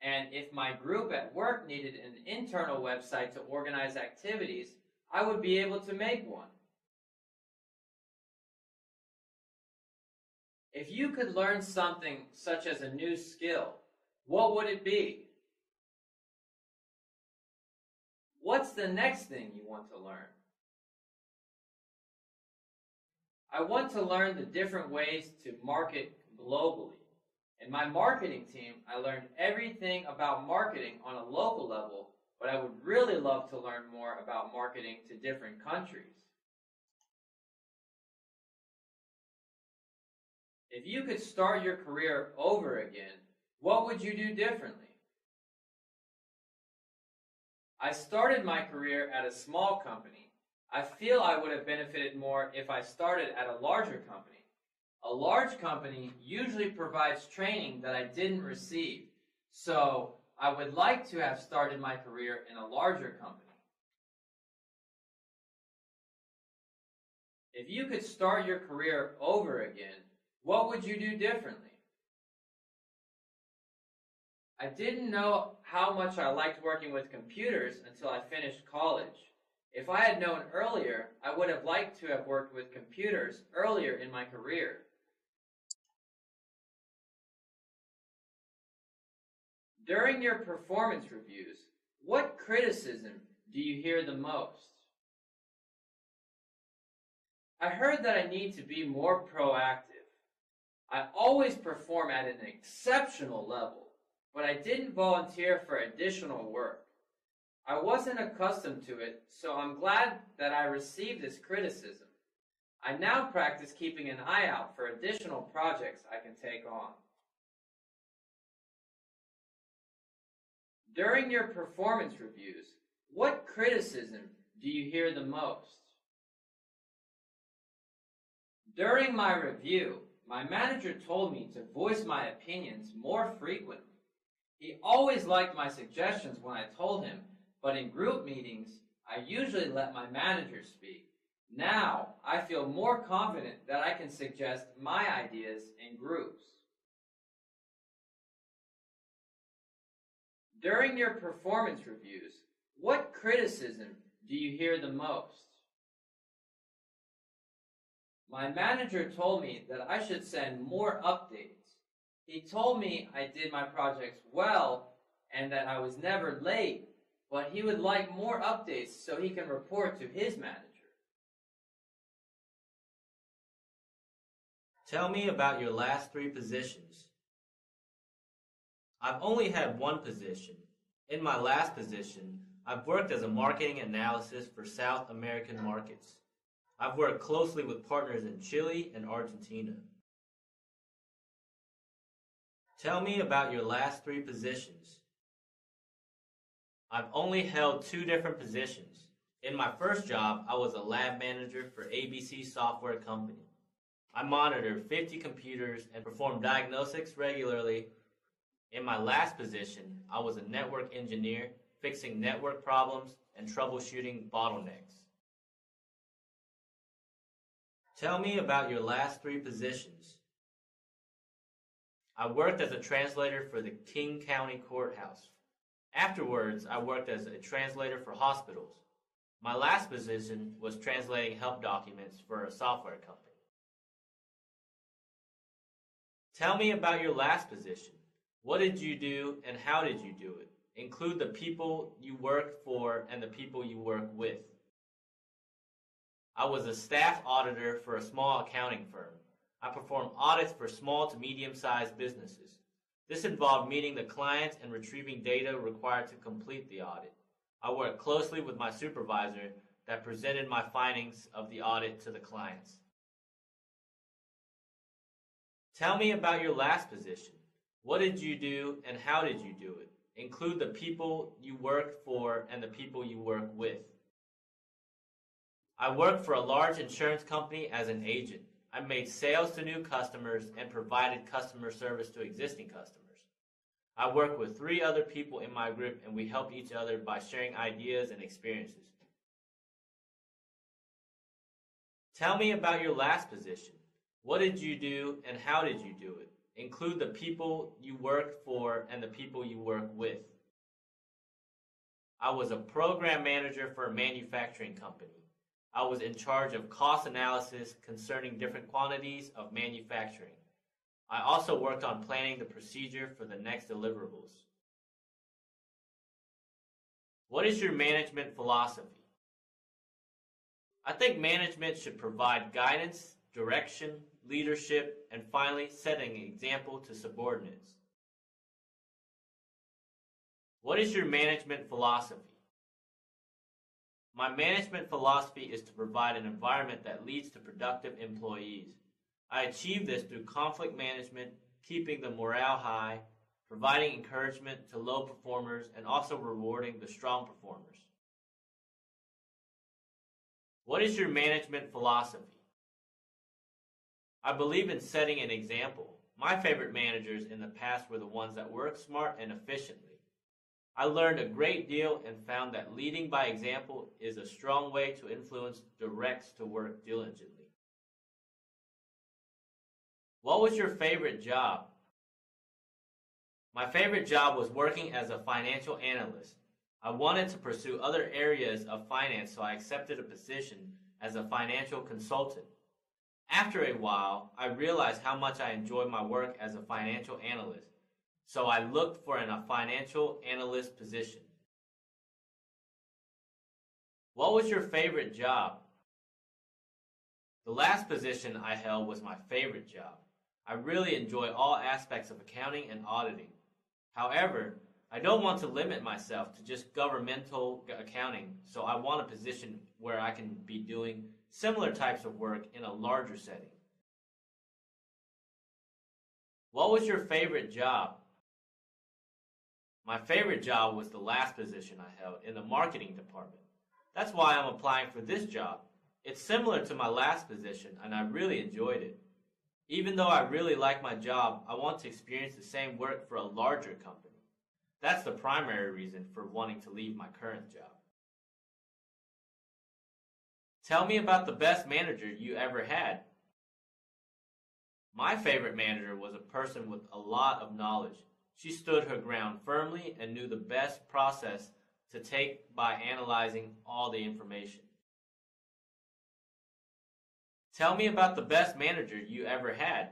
And if my group at work needed an internal website to organize activities, I would be able to make one. If you could learn something such as a new skill, what would it be? What's the next thing you want to learn? I want to learn the different ways to market globally. In my marketing team, I learned everything about marketing on a local level, but I would really love to learn more about marketing to different countries. If you could start your career over again, what would you do differently? I started my career at a small company. I feel I would have benefited more if I started at a larger company. A large company usually provides training that I didn't receive, so I would like to have started my career in a larger company. If you could start your career over again, what would you do differently? I didn't know how much I liked working with computers until I finished college. If I had known earlier, I would have liked to have worked with computers earlier in my career. During your performance reviews, what criticism do you hear the most? I heard that I need to be more proactive. I always perform at an exceptional level, but I didn't volunteer for additional work. I wasn't accustomed to it, so I'm glad that I received this criticism. I now practice keeping an eye out for additional projects I can take on. During your performance reviews, what criticism do you hear the most? During my review, my manager told me to voice my opinions more frequently. He always liked my suggestions when I told him, but in group meetings, I usually let my manager speak. Now, I feel more confident that I can suggest my ideas in groups. During your performance reviews, what criticism do you hear the most? My manager told me that I should send more updates. He told me I did my projects well and that I was never late, but he would like more updates so he can report to his manager. Tell me about your last 3 positions. I've only had 1 position. In my last position, I've worked as a marketing analysis for South American markets. I've worked closely with partners in Chile and Argentina. Tell me about your last 3 positions. I've only held 2 different positions. In my first job, I was a lab manager for ABC Software Company. I monitored 50 computers and performed diagnostics regularly. In my last position, I was a network engineer fixing network problems and troubleshooting bottlenecks. Tell me about your last 3 positions. I worked as a translator for the King County Courthouse. Afterwards, I worked as a translator for hospitals. My last position was translating help documents for a software company. Tell me about your last position. What did you do and how did you do it? Include the people you worked for and the people you work with. I was a staff auditor for a small accounting firm. I performed audits for small to medium-sized businesses. This involved meeting the clients and retrieving data required to complete the audit. I worked closely with my supervisor that presented my findings of the audit to the clients. Tell me about your last position. What did you do and how did you do it? Include the people you worked for and the people you work with. I worked for a large insurance company as an agent. I made sales to new customers and provided customer service to existing customers. I worked with 3 other people in my group and we helped each other by sharing ideas and experiences. Tell me about your last position. What did you do and how did you do it? Include the people you worked for and the people you work with. I was a program manager for a manufacturing company. I was in charge of cost analysis concerning different quantities of manufacturing. I also worked on planning the procedure for the next deliverables. What is your management philosophy? I think management should provide guidance, direction, leadership, and finally setting an example to subordinates. What is your management philosophy? My management philosophy is to provide an environment that leads to productive employees. I achieve this through conflict management, keeping the morale high, providing encouragement to low performers, and also rewarding the strong performers. What is your management philosophy? I believe in setting an example. My favorite managers in the past were the ones that work smart and efficiently. I learned a great deal and found that leading by example is a strong way to influence directs to work diligently. What was your favorite job? My favorite job was working as a financial analyst. I wanted to pursue other areas of finance, so I accepted a position as a financial consultant. After a while, I realized how much I enjoyed my work as a financial analyst, so I looked for a financial analyst position. What was your favorite job? The last position I held was my favorite job. I really enjoy all aspects of accounting and auditing. However, I don't want to limit myself to just governmental accounting, so I want a position where I can be doing similar types of work in a larger setting. What was your favorite job? My favorite job was the last position I held in the marketing department. That's why I'm applying for this job. It's similar to my last position, and I really enjoyed it. Even though I really like my job, I want to experience the same work for a larger company. That's the primary reason for wanting to leave my current job. Tell me about the best manager you ever had. My favorite manager was a person with a lot of knowledge. She stood her ground firmly and knew the best process to take by analyzing all the information. Tell me about the best manager you ever had.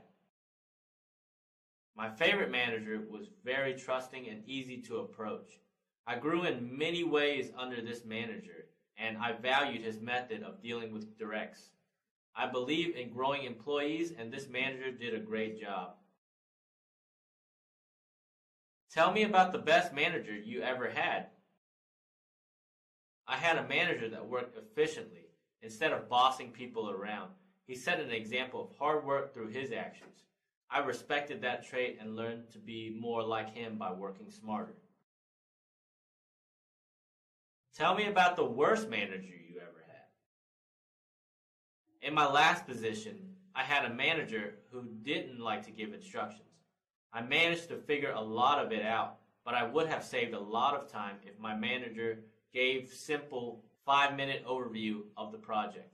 My favorite manager was very trusting and easy to approach. I grew in many ways under this manager, and I valued his method of dealing with directs. I believe in growing employees, and this manager did a great job. Tell me about the best manager you ever had. I had a manager that worked efficiently instead of bossing people around. He set an example of hard work through his actions. I respected that trait and learned to be more like him by working smarter. Tell me about the worst manager you ever had. In my last position, I had a manager who didn't like to give instructions. I managed to figure a lot of it out, but I would have saved a lot of time if my manager gave simple 5-minute overview of the project.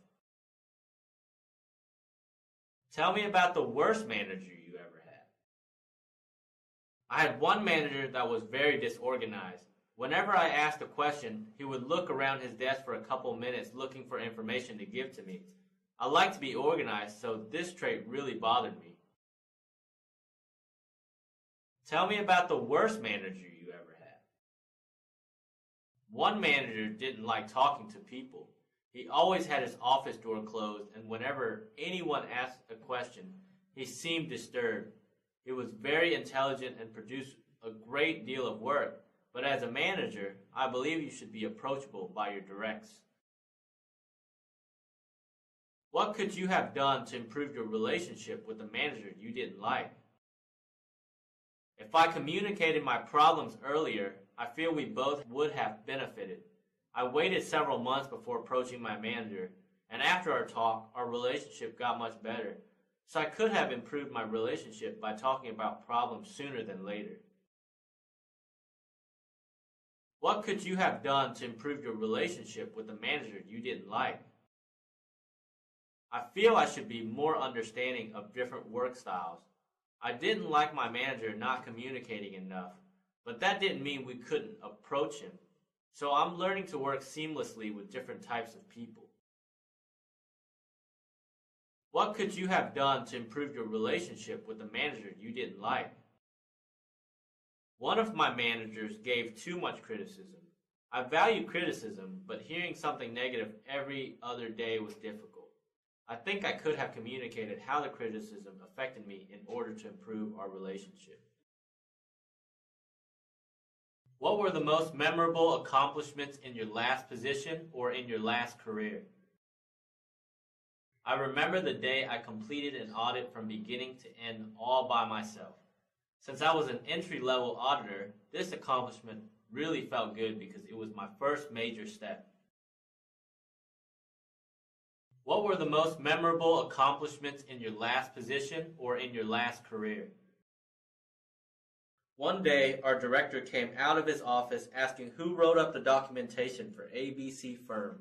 Tell me about the worst manager you ever had. I had one manager that was very disorganized. Whenever I asked a question, he would look around his desk for a couple minutes looking for information to give to me. I like to be organized, so this trait really bothered me. Tell me about the worst manager you ever had. One manager didn't like talking to people. He always had his office door closed, and whenever anyone asked a question, he seemed disturbed. He was very intelligent and produced a great deal of work, but as a manager, I believe you should be approachable by your directs. What could you have done to improve your relationship with the manager you didn't like? If I communicated my problems earlier, I feel we both would have benefited. I waited several months before approaching my manager, and after our talk, our relationship got much better. So I could have improved my relationship by talking about problems sooner than later. What could you have done to improve your relationship with the manager you didn't like? I feel I should be more understanding of different work styles. I didn't like my manager not communicating enough, but that didn't mean we couldn't approach him. So I'm learning to work seamlessly with different types of people. What could you have done to improve your relationship with the manager you didn't like? One of my managers gave too much criticism. I value criticism, but hearing something negative every other day was difficult. I think I could have communicated how the criticism affected me in order to improve our relationship. What were the most memorable accomplishments in your last position or in your last career? I remember the day I completed an audit from beginning to end all by myself. Since I was an entry-level auditor, this accomplishment really felt good because it was my first major step. What were the most memorable accomplishments in your last position or in your last career? One day, our director came out of his office asking who wrote up the documentation for ABC firm.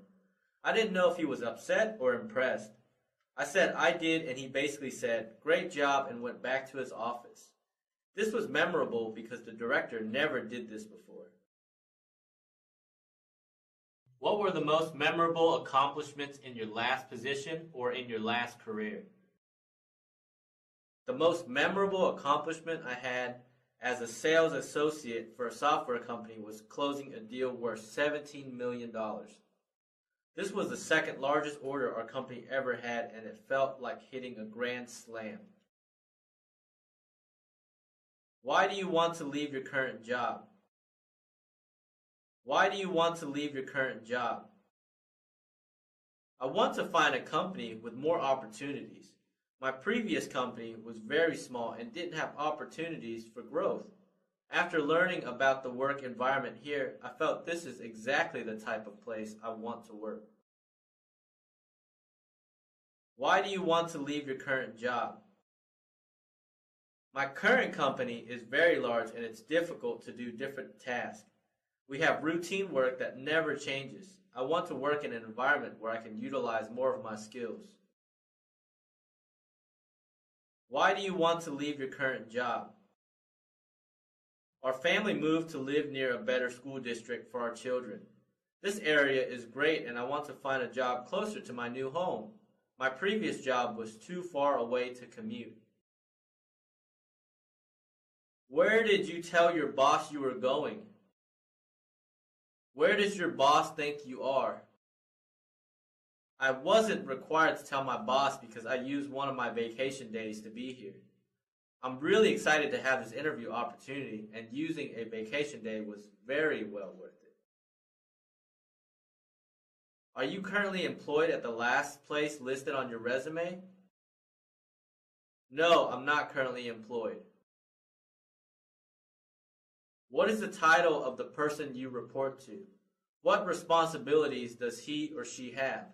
I didn't know if he was upset or impressed. I said I did, and he basically said, "Great job," and went back to his office. This was memorable because the director never did this before. What were the most memorable accomplishments in your last position or in your last career? The most memorable accomplishment I had as a sales associate for a software company was closing a deal worth $17 million. This was the second largest order our company ever had, and it felt like hitting a grand slam. Why do you want to leave your current job? Why do you want to leave your current job? I want to find a company with more opportunities. My previous company was very small and didn't have opportunities for growth. After learning about the work environment here, I felt this is exactly the type of place I want to work. Why do you want to leave your current job? My current company is very large and it's difficult to do different tasks. We have routine work that never changes. I want to work in an environment where I can utilize more of my skills. Why do you want to leave your current job? Our family moved to live near a better school district for our children. This area is great and I want to find a job closer to my new home. My previous job was too far away to commute. Where did you tell your boss you were going? Where does your boss think you are? I wasn't required to tell my boss because I used one of my vacation days to be here. I'm really excited to have this interview opportunity, and using a vacation day was very well worth it. Are you currently employed at the last place listed on your resume? No, I'm not currently employed. What is the title of the person you report to? What responsibilities does he or she have?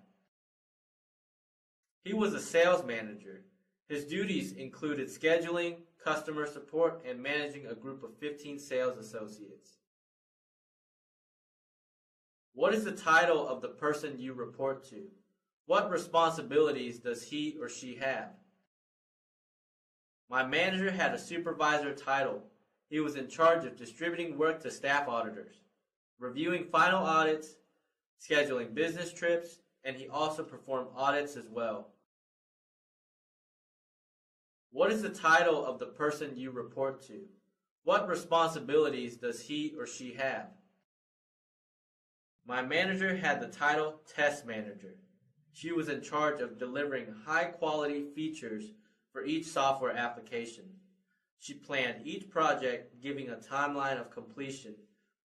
He was a sales manager. His duties included scheduling, customer support, and managing a group of 15 sales associates. What is the title of the person you report to? What responsibilities does he or she have? My manager had a supervisor title. He was in charge of distributing work to staff auditors, reviewing final audits, scheduling business trips, and he also performed audits as well. What is the title of the person you report to? What responsibilities does he or she have? My manager had the title Test Manager. She was in charge of delivering high-quality features for each software application. She planned each project, giving a timeline of completion,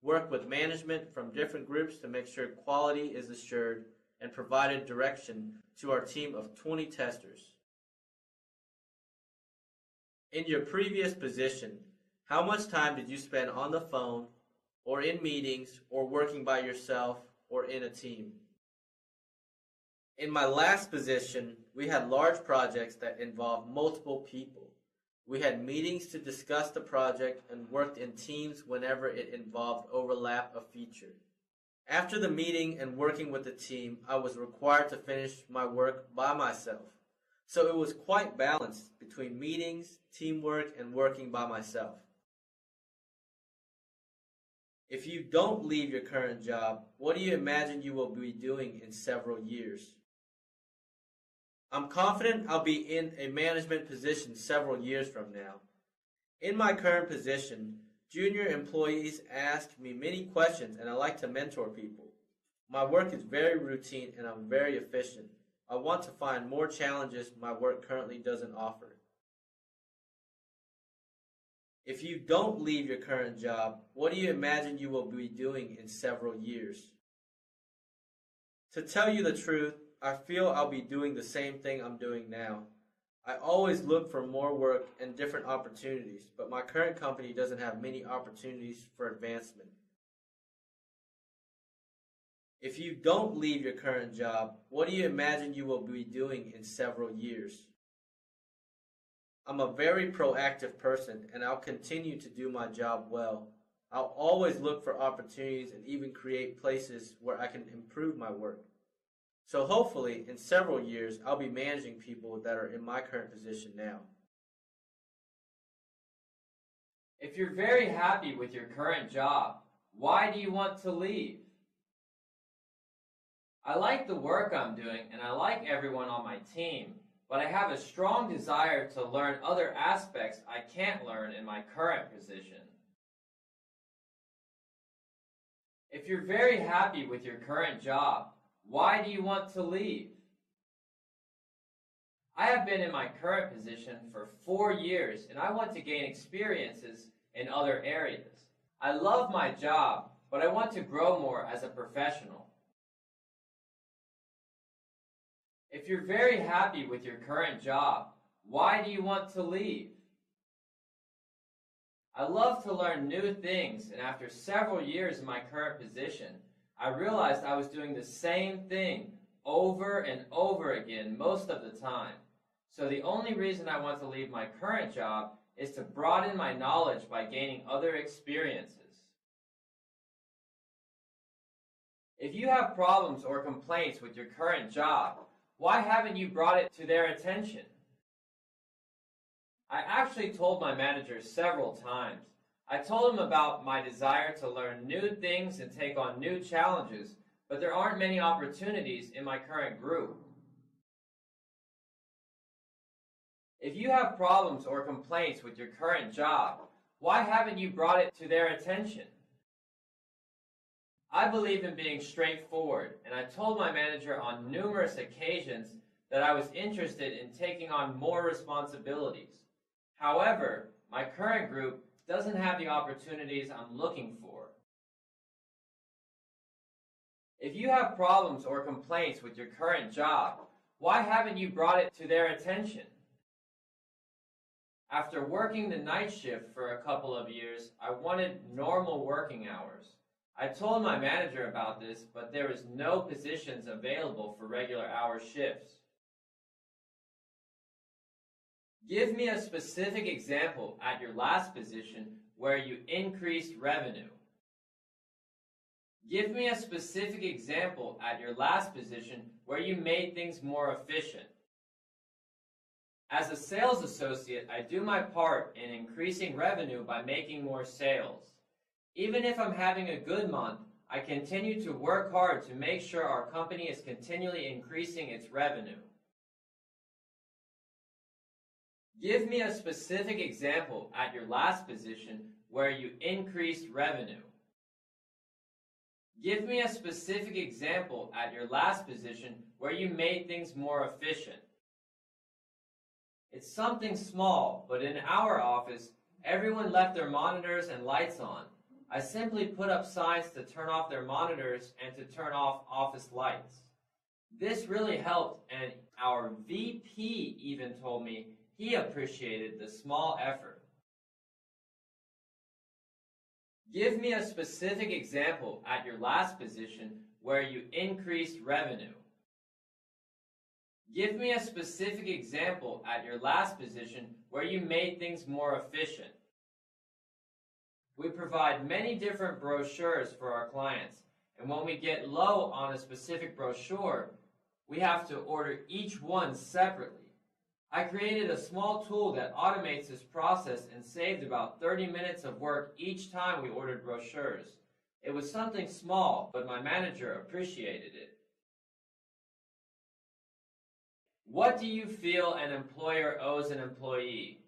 worked with management from different groups to make sure quality is assured, and provided direction to our team of 20 testers. In your previous position, how much time did you spend on the phone, or in meetings, or working by yourself, or in a team? In my last position, we had large projects that involved multiple people. We had meetings to discuss the project and worked in teams whenever it involved overlap of feature. After the meeting and working with the team, I was required to finish my work by myself. So it was quite balanced between meetings, teamwork, and working by myself. If you don't leave your current job, what do you imagine you will be doing in several years? I'm confident I'll be in a management position several years from now. In my current position, junior employees ask me many questions and I like to mentor people. My work is very routine and I'm very efficient. I want to find more challenges my work currently doesn't offer. If you don't leave your current job, what do you imagine you will be doing in several years? To tell you the truth, I feel I'll be doing the same thing I'm doing now. I always look for more work and different opportunities, but my current company doesn't have many opportunities for advancement. If you don't leave your current job, what do you imagine you will be doing in several years? I'm a very proactive person and I'll continue to do my job well. I'll always look for opportunities and even create places where I can improve my work. So hopefully, in several years, I'll be managing people that are in my current position now. If you're very happy with your current job, why do you want to leave? I like the work I'm doing and I like everyone on my team, but I have a strong desire to learn other aspects I can't learn in my current position. If you're very happy with your current job, why do you want to leave? I have been in my current position for 4 years and I want to gain experiences in other areas. I love my job, but I want to grow more as a professional. If you're very happy with your current job, why do you want to leave? I love to learn new things, and after several years in my current position, I realized I was doing the same thing over and over again most of the time. So the only reason I want to leave my current job is to broaden my knowledge by gaining other experiences. If you have problems or complaints with your current job, why haven't you brought it to their attention? I actually told my manager several times. I told him about my desire to learn new things and take on new challenges, but there aren't many opportunities in my current group. If you have problems or complaints with your current job, why haven't you brought it to their attention? I believe in being straightforward, and I told my manager on numerous occasions that I was interested in taking on more responsibilities. However, my current group doesn't have the opportunities I'm looking for. If you have problems or complaints with your current job, why haven't you brought it to their attention? After working the night shift for a couple of years, I wanted normal working hours. I told my manager about this, but there was no positions available for regular hour shifts. Give me a specific example at your last position where you increased revenue. Give me a specific example at your last position where you made things more efficient. As a sales associate, I do my part in increasing revenue by making more sales. Even if I'm having a good month, I continue to work hard to make sure our company is continually increasing its revenue. Give me a specific example at your last position where you increased revenue. Give me a specific example at your last position where you made things more efficient. It's something small, but in our office, everyone left their monitors and lights on. I simply put up signs to turn off their monitors and to turn off office lights. This really helped, and our VP even told me he appreciated the small effort. Give me a specific example at your last position where you increased revenue. Give me a specific example at your last position where you made things more efficient. We provide many different brochures for our clients, and when we get low on a specific brochure, we have to order each one separately. I created a small tool that automates this process and saved about 30 minutes of work each time we ordered brochures. It was something small, but my manager appreciated it. What do you feel an employer owes an employee?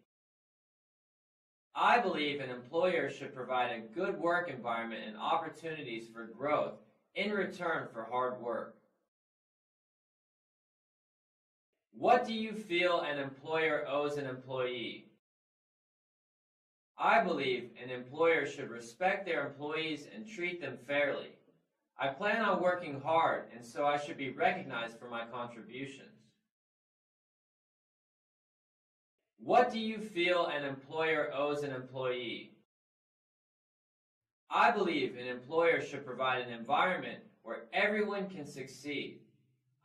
I believe an employer should provide a good work environment and opportunities for growth in return for hard work. What do you feel an employer owes an employee? I believe an employer should respect their employees and treat them fairly. I plan on working hard, and so I should be recognized for my contributions. What do you feel an employer owes an employee? I believe an employer should provide an environment where everyone can succeed.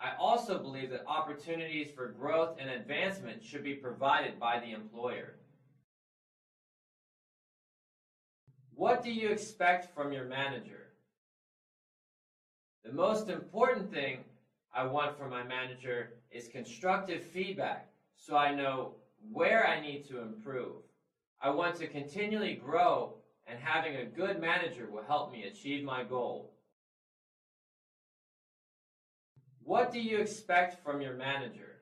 I also believe that opportunities for growth and advancement should be provided by the employer. What do you expect from your manager? The most important thing I want from my manager is constructive feedback so I know where I need to improve. I want to continually grow, and having a good manager will help me achieve my goal. What do you expect from your manager?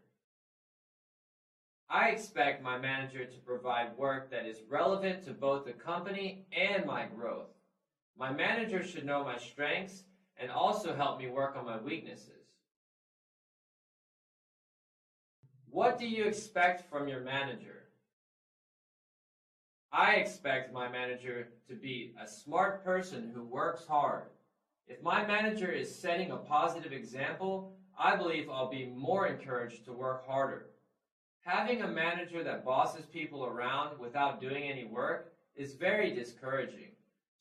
I expect my manager to provide work that is relevant to both the company and my growth. My manager should know my strengths and also help me work on my weaknesses. What do you expect from your manager? I expect my manager to be a smart person who works hard. If my manager is setting a positive example, I believe I'll be more encouraged to work harder. Having a manager that bosses people around without doing any work is very discouraging.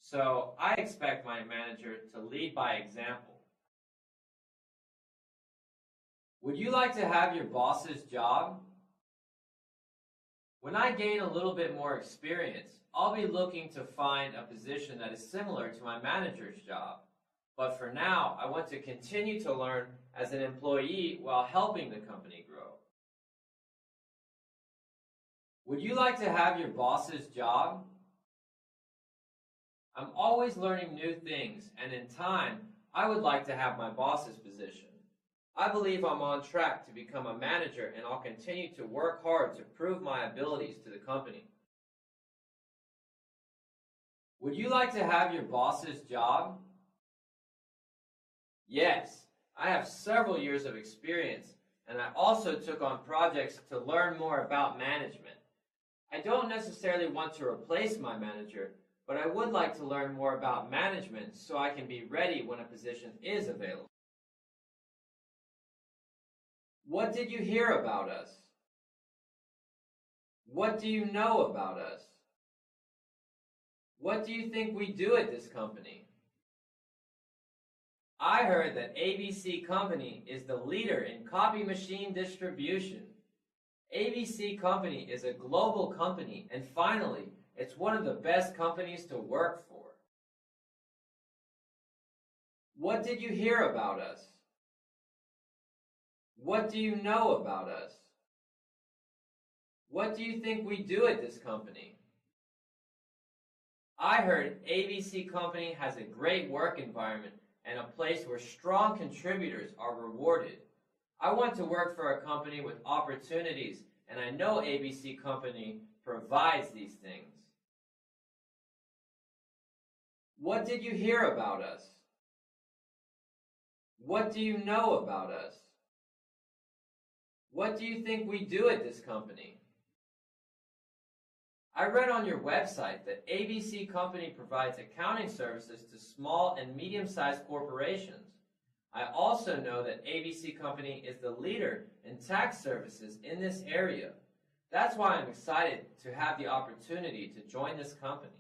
So I expect my manager to lead by example. Would you like to have your boss's job? When I gain a little bit more experience, I'll be looking to find a position that is similar to my manager's job. But for now, I want to continue to learn as an employee while helping the company grow. Would you like to have your boss's job? I'm always learning new things, and in time, I would like to have my boss's position. I believe I'm on track to become a manager, and I'll continue to work hard to prove my abilities to the company. Would you like to have your boss's job? Yes, I have several years of experience, and I also took on projects to learn more about management. I don't necessarily want to replace my manager, but I would like to learn more about management so I can be ready when a position is available. What did you hear about us? What do you know about us? What do you think we do at this company? I heard that ABC Company is the leader in copy machine distribution. ABC Company is a global company, and finally, it's one of the best companies to work for. What did you hear about us? What do you know about us? What do you think we do at this company? I heard ABC Company has a great work environment and a place where strong contributors are rewarded. I want to work for a company with opportunities, and I know ABC Company provides these things. What did you hear about us? What do you know about us? What do you think we do at this company? I read on your website that ABC Company provides accounting services to small and medium-sized corporations. I also know that ABC Company is the leader in tax services in this area. That's why I'm excited to have the opportunity to join this company.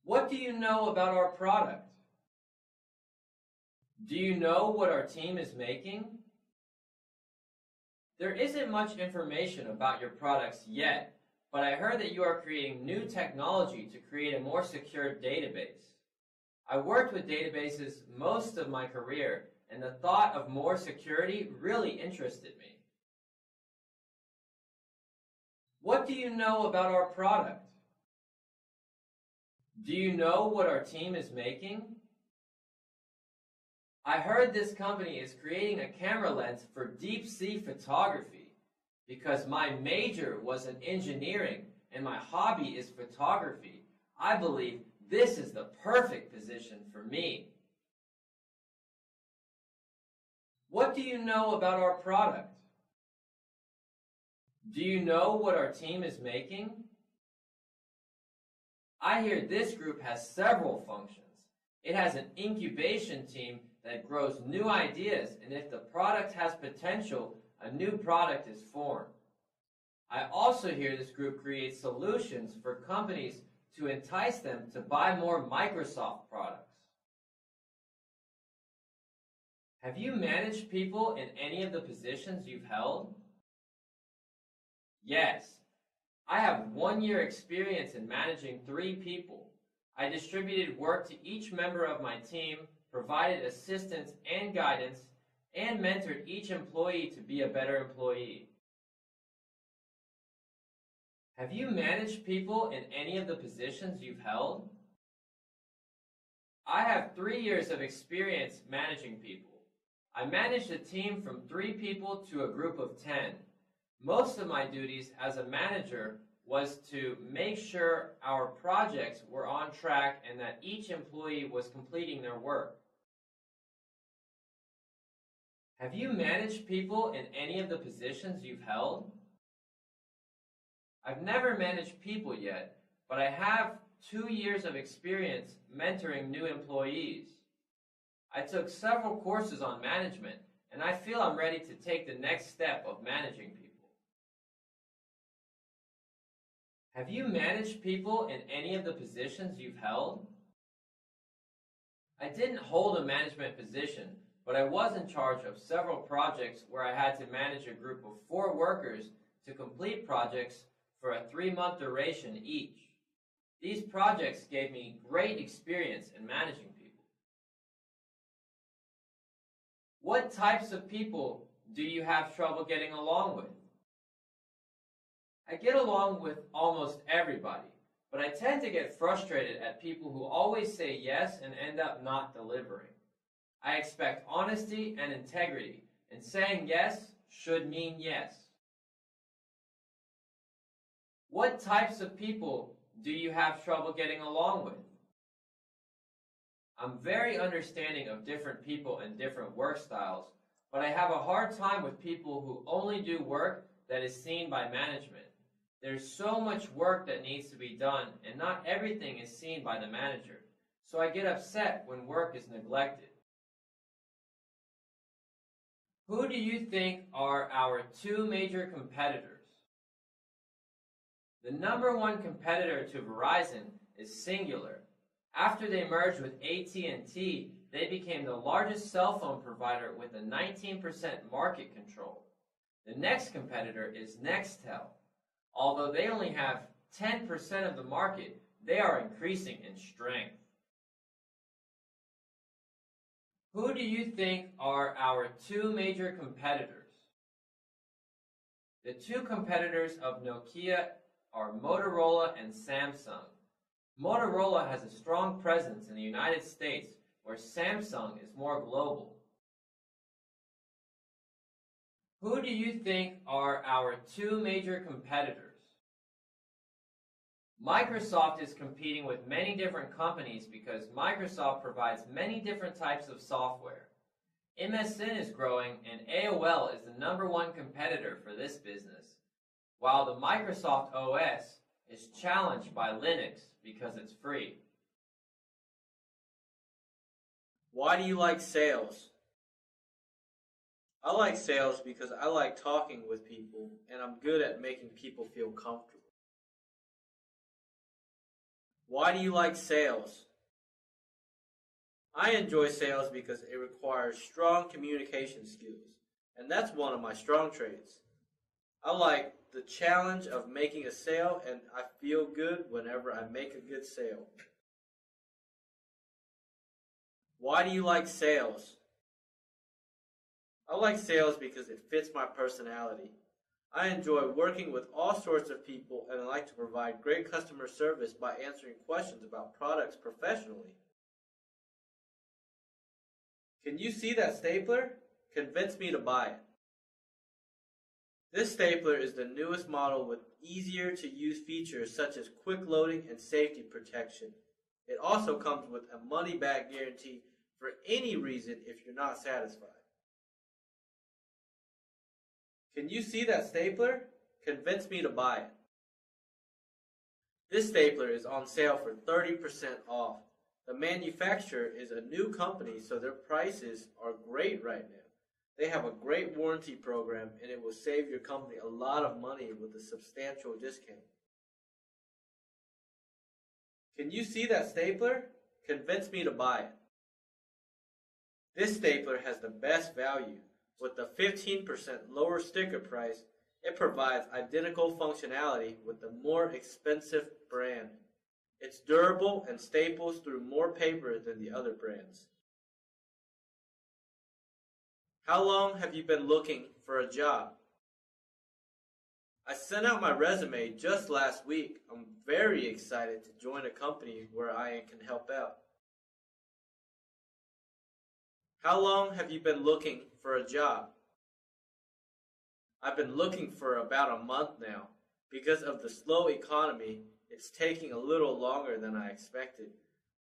What do you know about our product? Do you know what our team is making? There isn't much information about your products yet, but I heard that you are creating new technology to create a more secure database. I worked with databases most of my career, and the thought of more security really interested me. What do you know about our product? Do you know what our team is making? I heard this company is creating a camera lens for deep sea photography. Because my major was in engineering and my hobby is photography, I believe this is the perfect position for me. What do you know about our product? Do you know what our team is making? I hear this group has several functions. It has an incubation team that grows new ideas, and if the product has potential, a new product is formed. I also hear this group creates solutions for companies to entice them to buy more Microsoft products. Have you managed people in any of the positions you've held? Yes. I have 1 year experience in managing 3 people. I distributed work to each member of my team, provided assistance and guidance, and mentored each employee to be a better employee. Have you managed people in any of the positions you've held? I have 3 years of experience managing people. I managed a team from 3 people to a group of 10. Most of my duties as a manager was to make sure our projects were on track and that each employee was completing their work. Have you managed people in any of the positions you've held? I've never managed people yet, but I have 2 years of experience mentoring new employees. I took several courses on management, and I feel I'm ready to take the next step of managing people. Have you managed people in any of the positions you've held? I didn't hold a management position, but I was in charge of several projects where I had to manage a group of 4 workers to complete projects for a 3-month duration each. These projects gave me great experience in managing people. What types of people do you have trouble getting along with? I get along with almost everybody, but I tend to get frustrated at people who always say yes and end up not delivering. I expect honesty and integrity, and saying yes should mean yes. What types of people do you have trouble getting along with? I'm very understanding of different people and different work styles, but I have a hard time with people who only do work that is seen by management. There's so much work that needs to be done, and not everything is seen by the manager, so I get upset when work is neglected. Who do you think are our 2 major competitors? The #1 competitor to Verizon is Singular. After they merged with AT&T, they became the largest cell phone provider with a 19% market control. The next competitor is Nextel. Although they only have 10% of the market, they are increasing in strength. Who do you think are our 2 major competitors? The 2 competitors of Nokia are Motorola and Samsung. Motorola has a strong presence in the United States, where Samsung is more global. Who do you think are our 2 major competitors? Microsoft is competing with many different companies because Microsoft provides many different types of software. MSN is growing, and AOL is the #1 competitor for this business, while the Microsoft OS is challenged by Linux because it's free. Why do you like sales? I like sales because I like talking with people, and I'm good at making people feel comfortable. Why do you like sales? I enjoy sales because it requires strong communication skills, and that's one of my strong traits. I like the challenge of making a sale, and I feel good whenever I make a good sale. Why do you like sales? I like sales because it fits my personality. I enjoy working with all sorts of people, and I like to provide great customer service by answering questions about products professionally. Can you see that stapler? Convince me to buy it. This stapler is the newest model with easier to use features such as quick loading and safety protection. It also comes with a money-back guarantee for any reason if you're not satisfied. Can you see that stapler? Convince me to buy it. This stapler is on sale for 30% off. The manufacturer is a new company, so their prices are great right now. They have a great warranty program, and it will save your company a lot of money with a substantial discount. Can you see that stapler? Convince me to buy it. This stapler has the best value. With the 15% lower sticker price, it provides identical functionality with the more expensive brand. It's durable and staples through more paper than the other brands. How long have you been looking for a job? I sent out my resume just last week. I'm very excited to join a company where I can help out. How long have you been looking for a job? I've been looking for about a month now. Because of the slow economy, it's taking a little longer than I expected.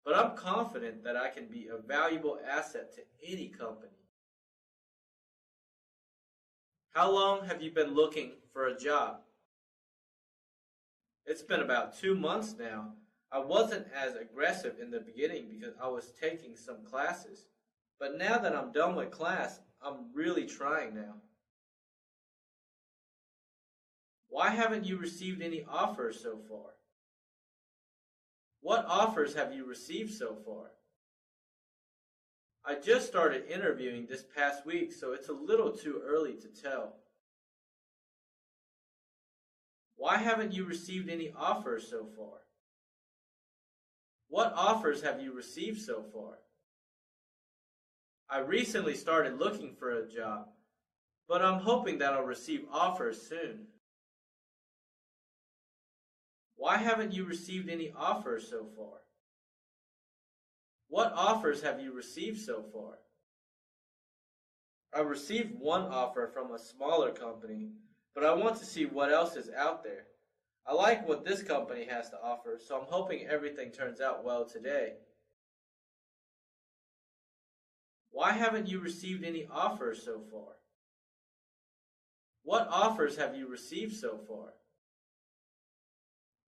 But I'm confident that I can be a valuable asset to any company. How long have you been looking for a job? It's been about 2 months now. I wasn't as aggressive in the beginning because I was taking some classes. But now that I'm done with class, I'm really trying now. Why haven't you received any offers so far? What offers have you received so far? I just started interviewing this past week, so it's a little too early to tell. Why haven't you received any offers so far? What offers have you received so far? I recently started looking for a job, but I'm hoping that I'll receive offers soon. Why haven't you received any offers so far? What offers have you received so far? I received one offer from a smaller company, but I want to see what else is out there. I like what this company has to offer, so I'm hoping everything turns out well today. Why haven't you received any offers so far? What offers have you received so far?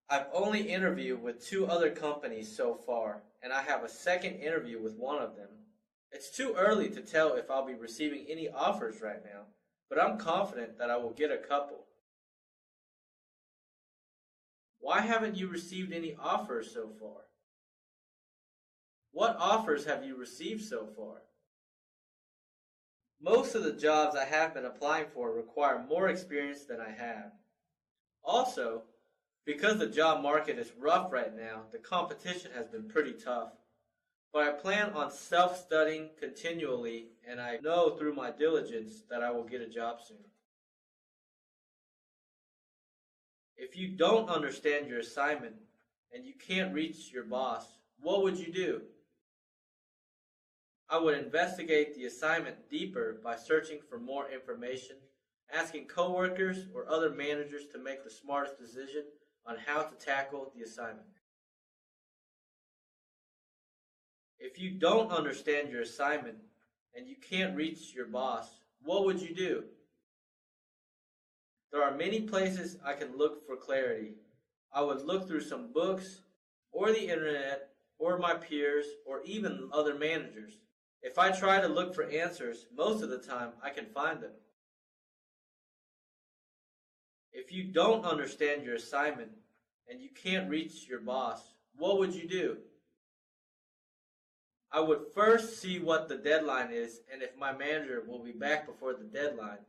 I've only interviewed with 2 other companies so far, and I have a second interview with one of them. It's too early to tell if I'll be receiving any offers right now, but I'm confident that I will get a couple. Why haven't you received any offers so far? What offers have you received so far? Most of the jobs I have been applying for require more experience than I have. Also, because the job market is rough right now, the competition has been pretty tough. But I plan on self-studying continually, and I know through my diligence that I will get a job soon. If you don't understand your assignment and you can't reach your boss, what would you do? I would investigate the assignment deeper by searching for more information, asking coworkers or other managers to make the smartest decision on how to tackle the assignment. If you don't understand your assignment and you can't reach your boss, what would you do? There are many places I can look for clarity. I would look through some books, or the internet, or my peers, or even other managers. If I try to look for answers, most of the time I can find them. If you don't understand your assignment and you can't reach your boss, what would you do? I would first see what the deadline is and if my manager will be back before the deadline.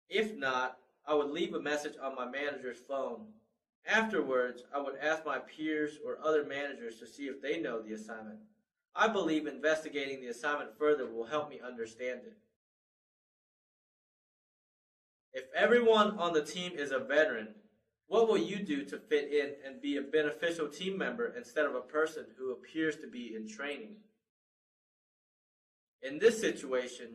If not, I would leave a message on my manager's phone. Afterwards, I would ask my peers or other managers to see if they know the assignment. I believe investigating the assignment further will help me understand it. If everyone on the team is a veteran, what will you do to fit in and be a beneficial team member instead of a person who appears to be in training? In this situation,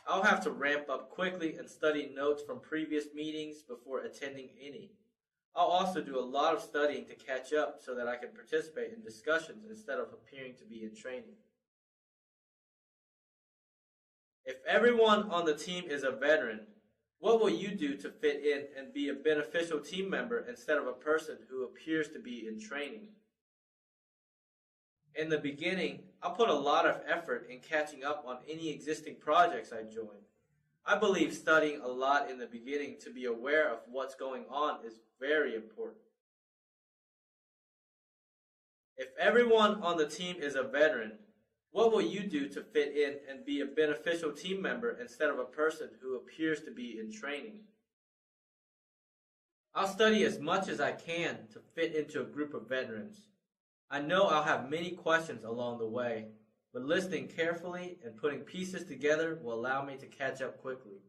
I'll have to ramp up quickly and study notes from previous meetings before attending any. I'll also do a lot of studying to catch up so that I can participate in discussions instead of appearing to be in training. If everyone on the team is a veteran, what will you do to fit in and be a beneficial team member instead of a person who appears to be in training? In the beginning, I put a lot of effort in catching up on any existing projects I joined. I believe studying a lot in the beginning to be aware of what's going on is very important. If everyone on the team is a veteran, what will you do to fit in and be a beneficial team member instead of a person who appears to be in training? I'll study as much as I can to fit into a group of veterans. I know I'll have many questions along the way, but listening carefully and putting pieces together will allow me to catch up quickly.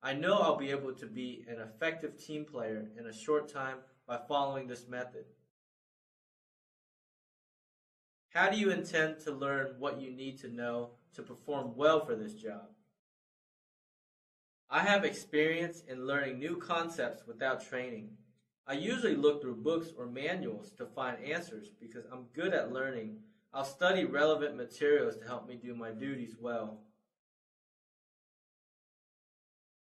I know I'll be able to be an effective team player in a short time by following this method. How do you intend to learn what you need to know to perform well for this job? I have experience in learning new concepts without training. I usually look through books or manuals to find answers because I'm good at learning. I'll study relevant materials to help me do my duties well.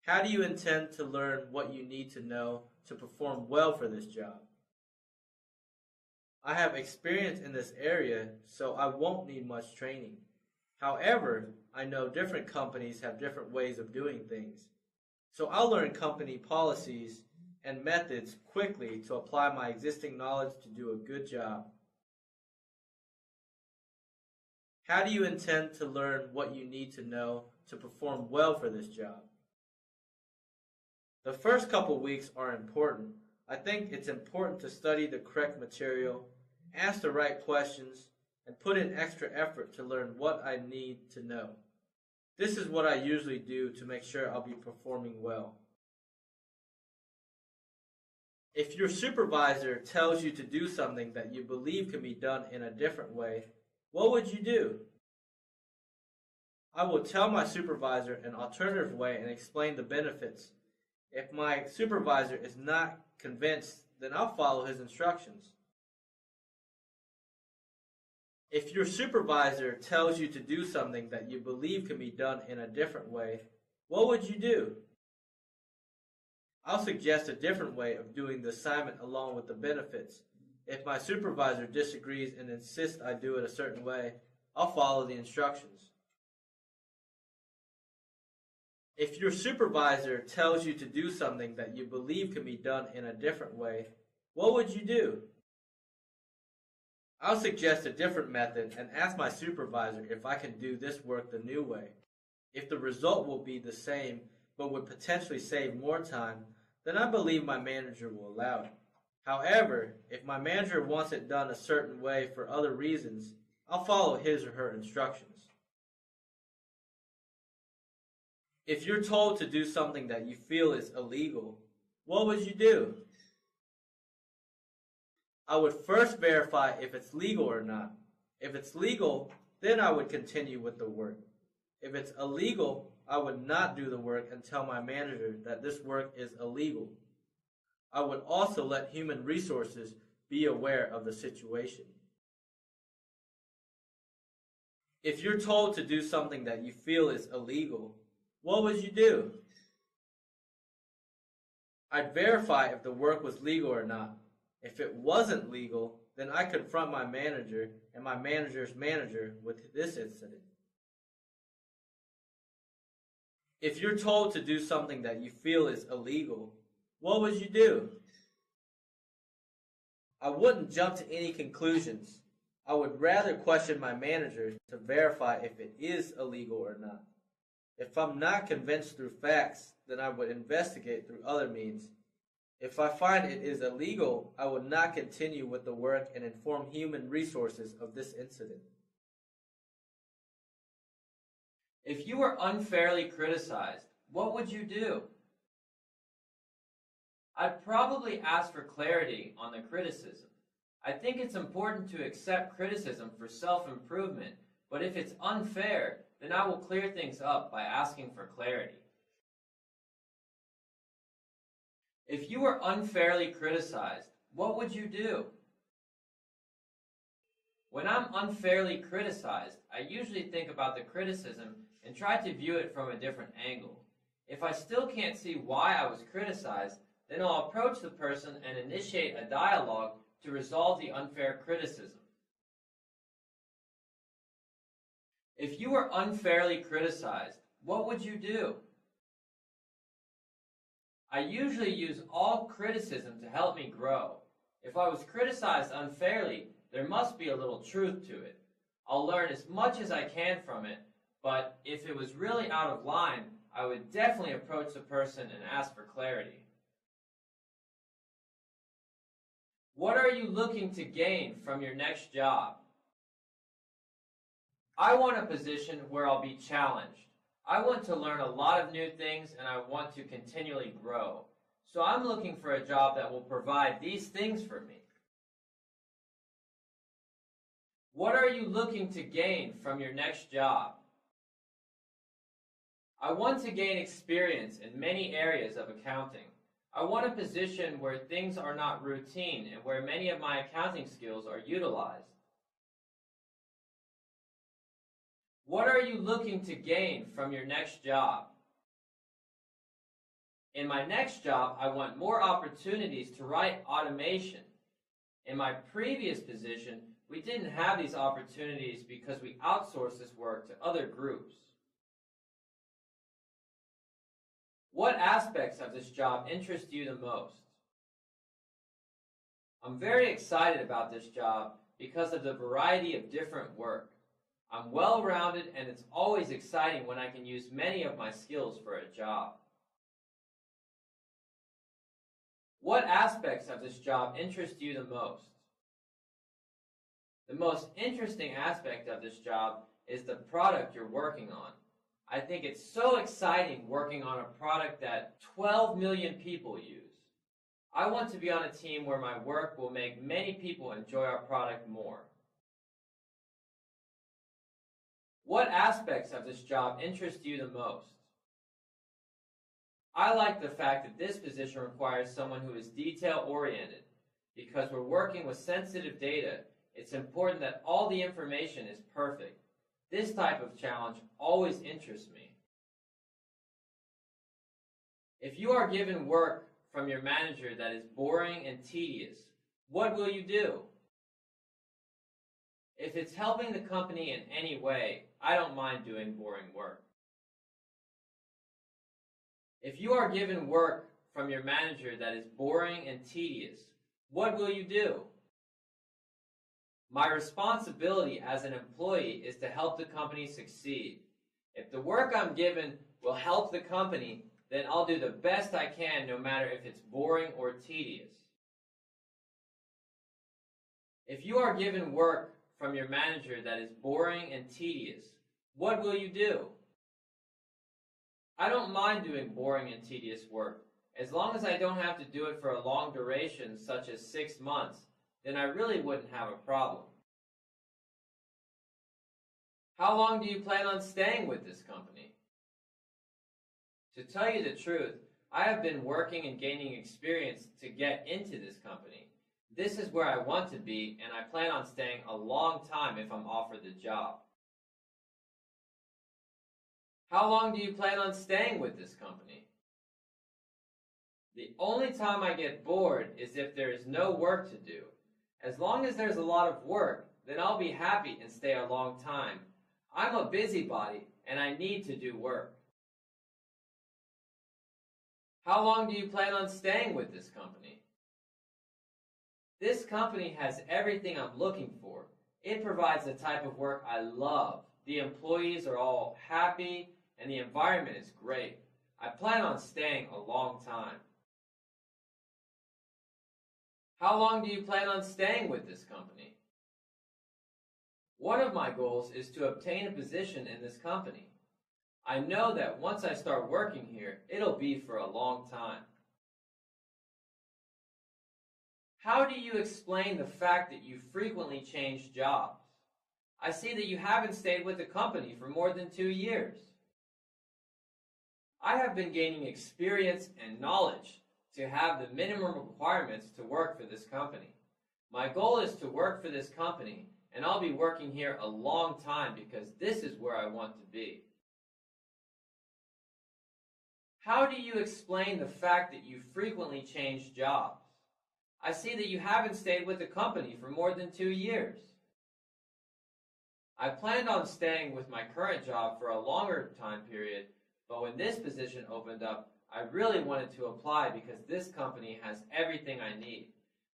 How do you intend to learn what you need to know to perform well for this job? I have experience in this area, so I won't need much training. However, I know different companies have different ways of doing things. So I'll learn company policies and methods quickly to apply my existing knowledge to do a good job. How do you intend to learn what you need to know to perform well for this job? The first couple weeks are important, I think it's important to study the correct material, ask the right questions, and put in extra effort to learn what I need to know. This is what I usually do to make sure I'll be performing well. If your supervisor tells you to do something that you believe can be done in a different way, what would you do? I will tell my supervisor an alternative way and explain the benefits. If my supervisor is not convinced, then I'll follow his instructions. If your supervisor tells you to do something that you believe can be done in a different way, what would you do? I'll suggest a different way of doing the assignment along with the benefits. If my supervisor disagrees and insists I do it a certain way, I'll follow the instructions. If your supervisor tells you to do something that you believe can be done in a different way, what would you do? I'll suggest a different method and ask my supervisor if I can do this work the new way. If the result will be the same but would potentially save more time, then I believe my manager will allow it. However, if my manager wants it done a certain way for other reasons, I'll follow his or her instructions. If you're told to do something that you feel is illegal, what would you do? I would first verify if it's legal or not. If it's legal, then I would continue with the work. If it's illegal, I would not do the work and tell my manager that this work is illegal. I would also let human resources be aware of the situation. If you're told to do something that you feel is illegal, what would you do? I'd verify if the work was legal or not. If it wasn't legal, then I confront my manager and my manager's manager with this incident. If you're told to do something that you feel is illegal, what would you do? I wouldn't jump to any conclusions. I would rather question my manager to verify if it is illegal or not. If I'm not convinced through facts, then I would investigate through other means. If I find it is illegal, I would not continue with the work and inform human resources of this incident. If you were unfairly criticized, what would you do? I'd probably ask for clarity on the criticism. I think it's important to accept criticism for self-improvement, but if it's unfair, then I will clear things up by asking for clarity. If you were unfairly criticized, what would you do? When I'm unfairly criticized, I usually think about the criticism and try to view it from a different angle. If I still can't see why I was criticized, then I'll approach the person and initiate a dialogue to resolve the unfair criticism. If you were unfairly criticized, what would you do? I usually use all criticism to help me grow. If I was criticized unfairly, there must be a little truth to it. I'll learn as much as I can from it, but if it was really out of line, I would definitely approach the person and ask for clarity. What are you looking to gain from your next job? I want a position where I'll be challenged. I want to learn a lot of new things and I want to continually grow. So I'm looking for a job that will provide these things for me. What are you looking to gain from your next job? I want to gain experience in many areas of accounting. I want a position where things are not routine and where many of my accounting skills are utilized. What are you looking to gain from your next job? In my next job, I want more opportunities to write automation. In my previous position, we didn't have these opportunities because we outsourced this work to other groups. What aspects of this job interest you the most? I'm very excited about this job because of the variety of different work. I'm well-rounded and it's always exciting when I can use many of my skills for a job. What aspects of this job interest you the most? The most interesting aspect of this job is the product you're working on. I think it's so exciting working on a product that 12 million people use. I want to be on a team where my work will make many people enjoy our product more. What aspects of this job interest you the most? I like the fact that this position requires someone who is detail-oriented. Because we're working with sensitive data, it's important that all the information is perfect. This type of challenge always interests me. If you are given work from your manager that is boring and tedious, what will you do? If it's helping the company in any way, I don't mind doing boring work. If you are given work from your manager that is boring and tedious, what will you do? My responsibility as an employee is to help the company succeed. If the work I'm given will help the company, then I'll do the best I can no matter if it's boring or tedious. If you are given work from your manager that is boring and tedious, what will you do? I don't mind doing boring and tedious work. As long as I don't have to do it for a long duration, such as 6 months, then I really wouldn't have a problem. How long do you plan on staying with this company? To tell you the truth, I have been working and gaining experience to get into this company. This is where I want to be, and I plan on staying a long time if I'm offered the job. How long do you plan on staying with this company? The only time I get bored is if there is no work to do. As long as there's a lot of work, then I'll be happy and stay a long time. I'm a busybody, and I need to do work. How long do you plan on staying with this company? This company has everything I'm looking for. It provides the type of work I love. The employees are all happy, and the environment is great. I plan on staying a long time. How long do you plan on staying with this company? One of my goals is to obtain a position in this company. I know that once I start working here, it'll be for a long time. How do you explain the fact that you frequently change jobs? I see that you haven't stayed with the company for more than 2 years. I have been gaining experience and knowledge to have the minimum requirements to work for this company. My goal is to work for this company, and I'll be working here a long time because this is where I want to be. How do you explain the fact that you frequently change jobs? I see that you haven't stayed with the company for more than 2 years. I planned on staying with my current job for a longer time period, but when this position opened up, I really wanted to apply because this company has everything I need.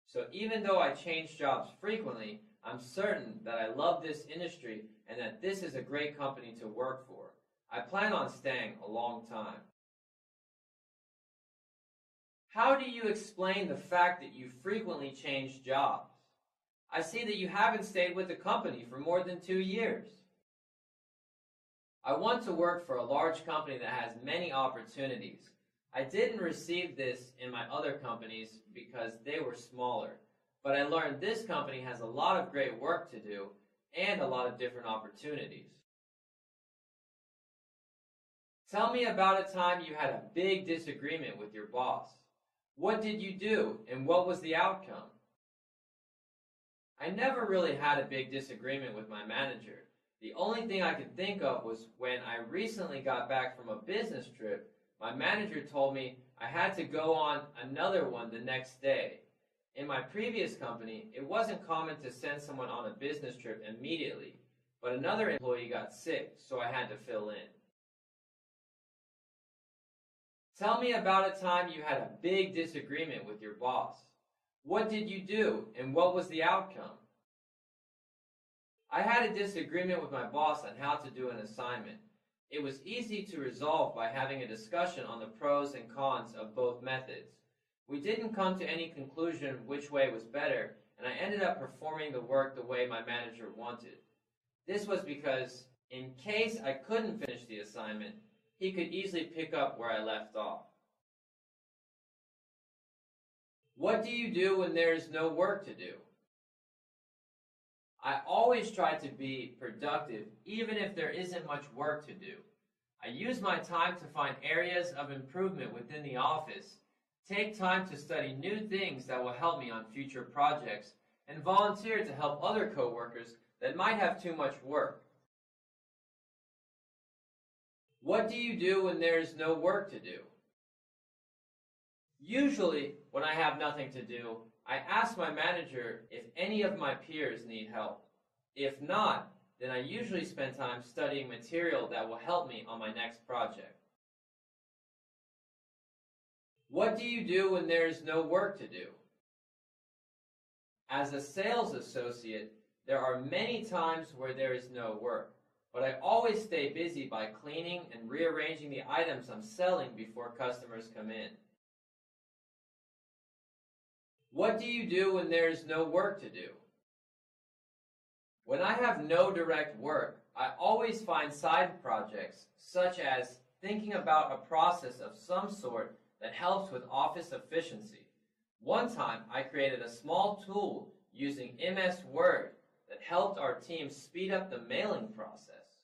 So even though I change jobs frequently, I'm certain that I love this industry and that this is a great company to work for. I plan on staying a long time. How do you explain the fact that you frequently change jobs? I see that you haven't stayed with the company for more than 2 years. I want to work for a large company that has many opportunities. I didn't receive this in my other companies because they were smaller, but I learned this company has a lot of great work to do and a lot of different opportunities. Tell me about a time you had a big disagreement with your boss. What did you do, and what was the outcome? I never really had a big disagreement with my manager. The only thing I could think of was when I recently got back from a business trip, my manager told me I had to go on another one the next day. In my previous company, it wasn't common to send someone on a business trip immediately, but another employee got sick, so I had to fill in. Tell me about a time you had a big disagreement with your boss. What did you do, and what was the outcome? I had a disagreement with my boss on how to do an assignment. It was easy to resolve by having a discussion on the pros and cons of both methods. We didn't come to any conclusion which way was better, and I ended up performing the work the way my manager wanted. This was because, in case I couldn't finish the assignment, he could easily pick up where I left off. What do you do when there is no work to do? I always try to be productive even if there isn't much work to do. I use my time to find areas of improvement within the office, take time to study new things that will help me on future projects, and volunteer to help other coworkers that might have too much work. What do you do when there is no work to do? Usually, when I have nothing to do, I ask my manager if any of my peers need help. If not, then I usually spend time studying material that will help me on my next project. What do you do when there is no work to do? As a sales associate, there are many times where there is no work, but I always stay busy by cleaning and rearranging the items I'm selling before customers come in. What do you do when there is no work to do? When I have no direct work, I always find side projects, such as thinking about a process of some sort that helps with office efficiency. One time, I created a small tool using MS Word that helped our team speed up the mailing process.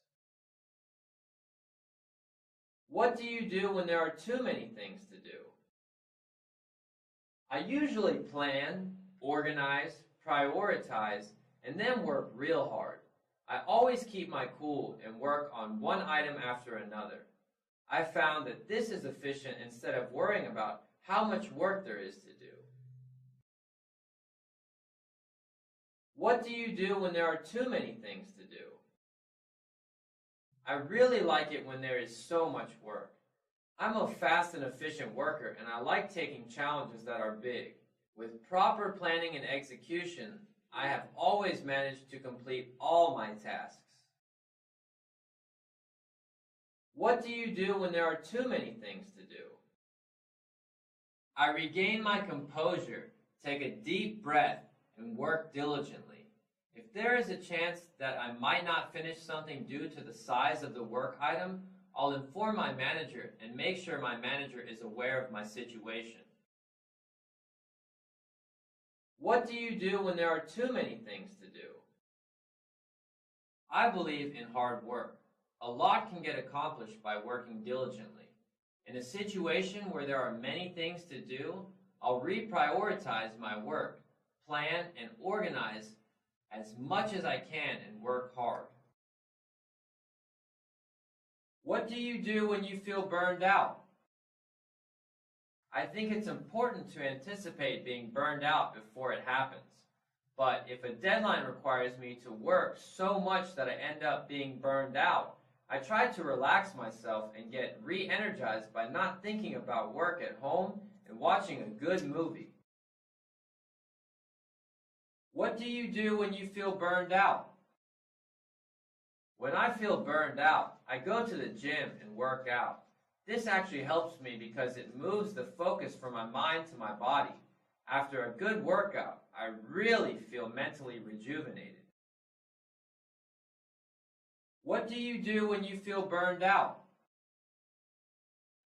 What do you do when there are too many things to do? I usually plan, organize, prioritize, and then work real hard. I always keep my cool and work on one item after another. I found that this is efficient instead of worrying about how much work there is to do. What do you do when there are too many things to do? I really like it when there is so much work. I'm a fast and efficient worker, and I like taking challenges that are big. With proper planning and execution, I have always managed to complete all my tasks. What do you do when there are too many things to do? I regain my composure, take a deep breath, and work diligently. If there is a chance that I might not finish something due to the size of the work item, I'll inform my manager and make sure my manager is aware of my situation. What do you do when there are too many things to do? I believe in hard work. A lot can get accomplished by working diligently. In a situation where there are many things to do, I'll reprioritize my work, plan and organize as much as I can and work hard. What do you do when you feel burned out? I think it's important to anticipate being burned out before it happens. But if a deadline requires me to work so much that I end up being burned out, I try to relax myself and get re-energized by not thinking about work at home and watching a good movie. What do you do when you feel burned out? When I feel burned out, I go to the gym and work out. This actually helps me because it moves the focus from my mind to my body. After a good workout, I really feel mentally rejuvenated. What do you do when you feel burned out?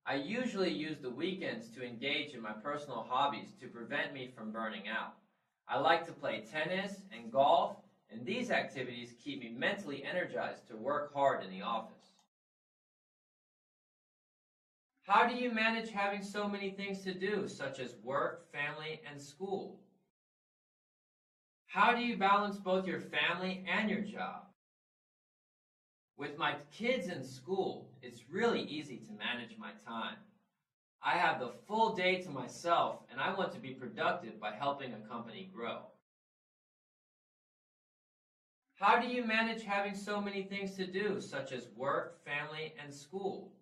I usually use the weekends to engage in my personal hobbies to prevent me from burning out. I like to play tennis and golf, and these activities keep me mentally energized to work hard in the office. How do you manage having so many things to do, such as work, family, and school? How do you balance both your family and your job? With my kids in school, it's really easy to manage my time. I have the full day to myself, and I want to be productive by helping a company grow. How do you manage having so many things to do, such as work, family, and school?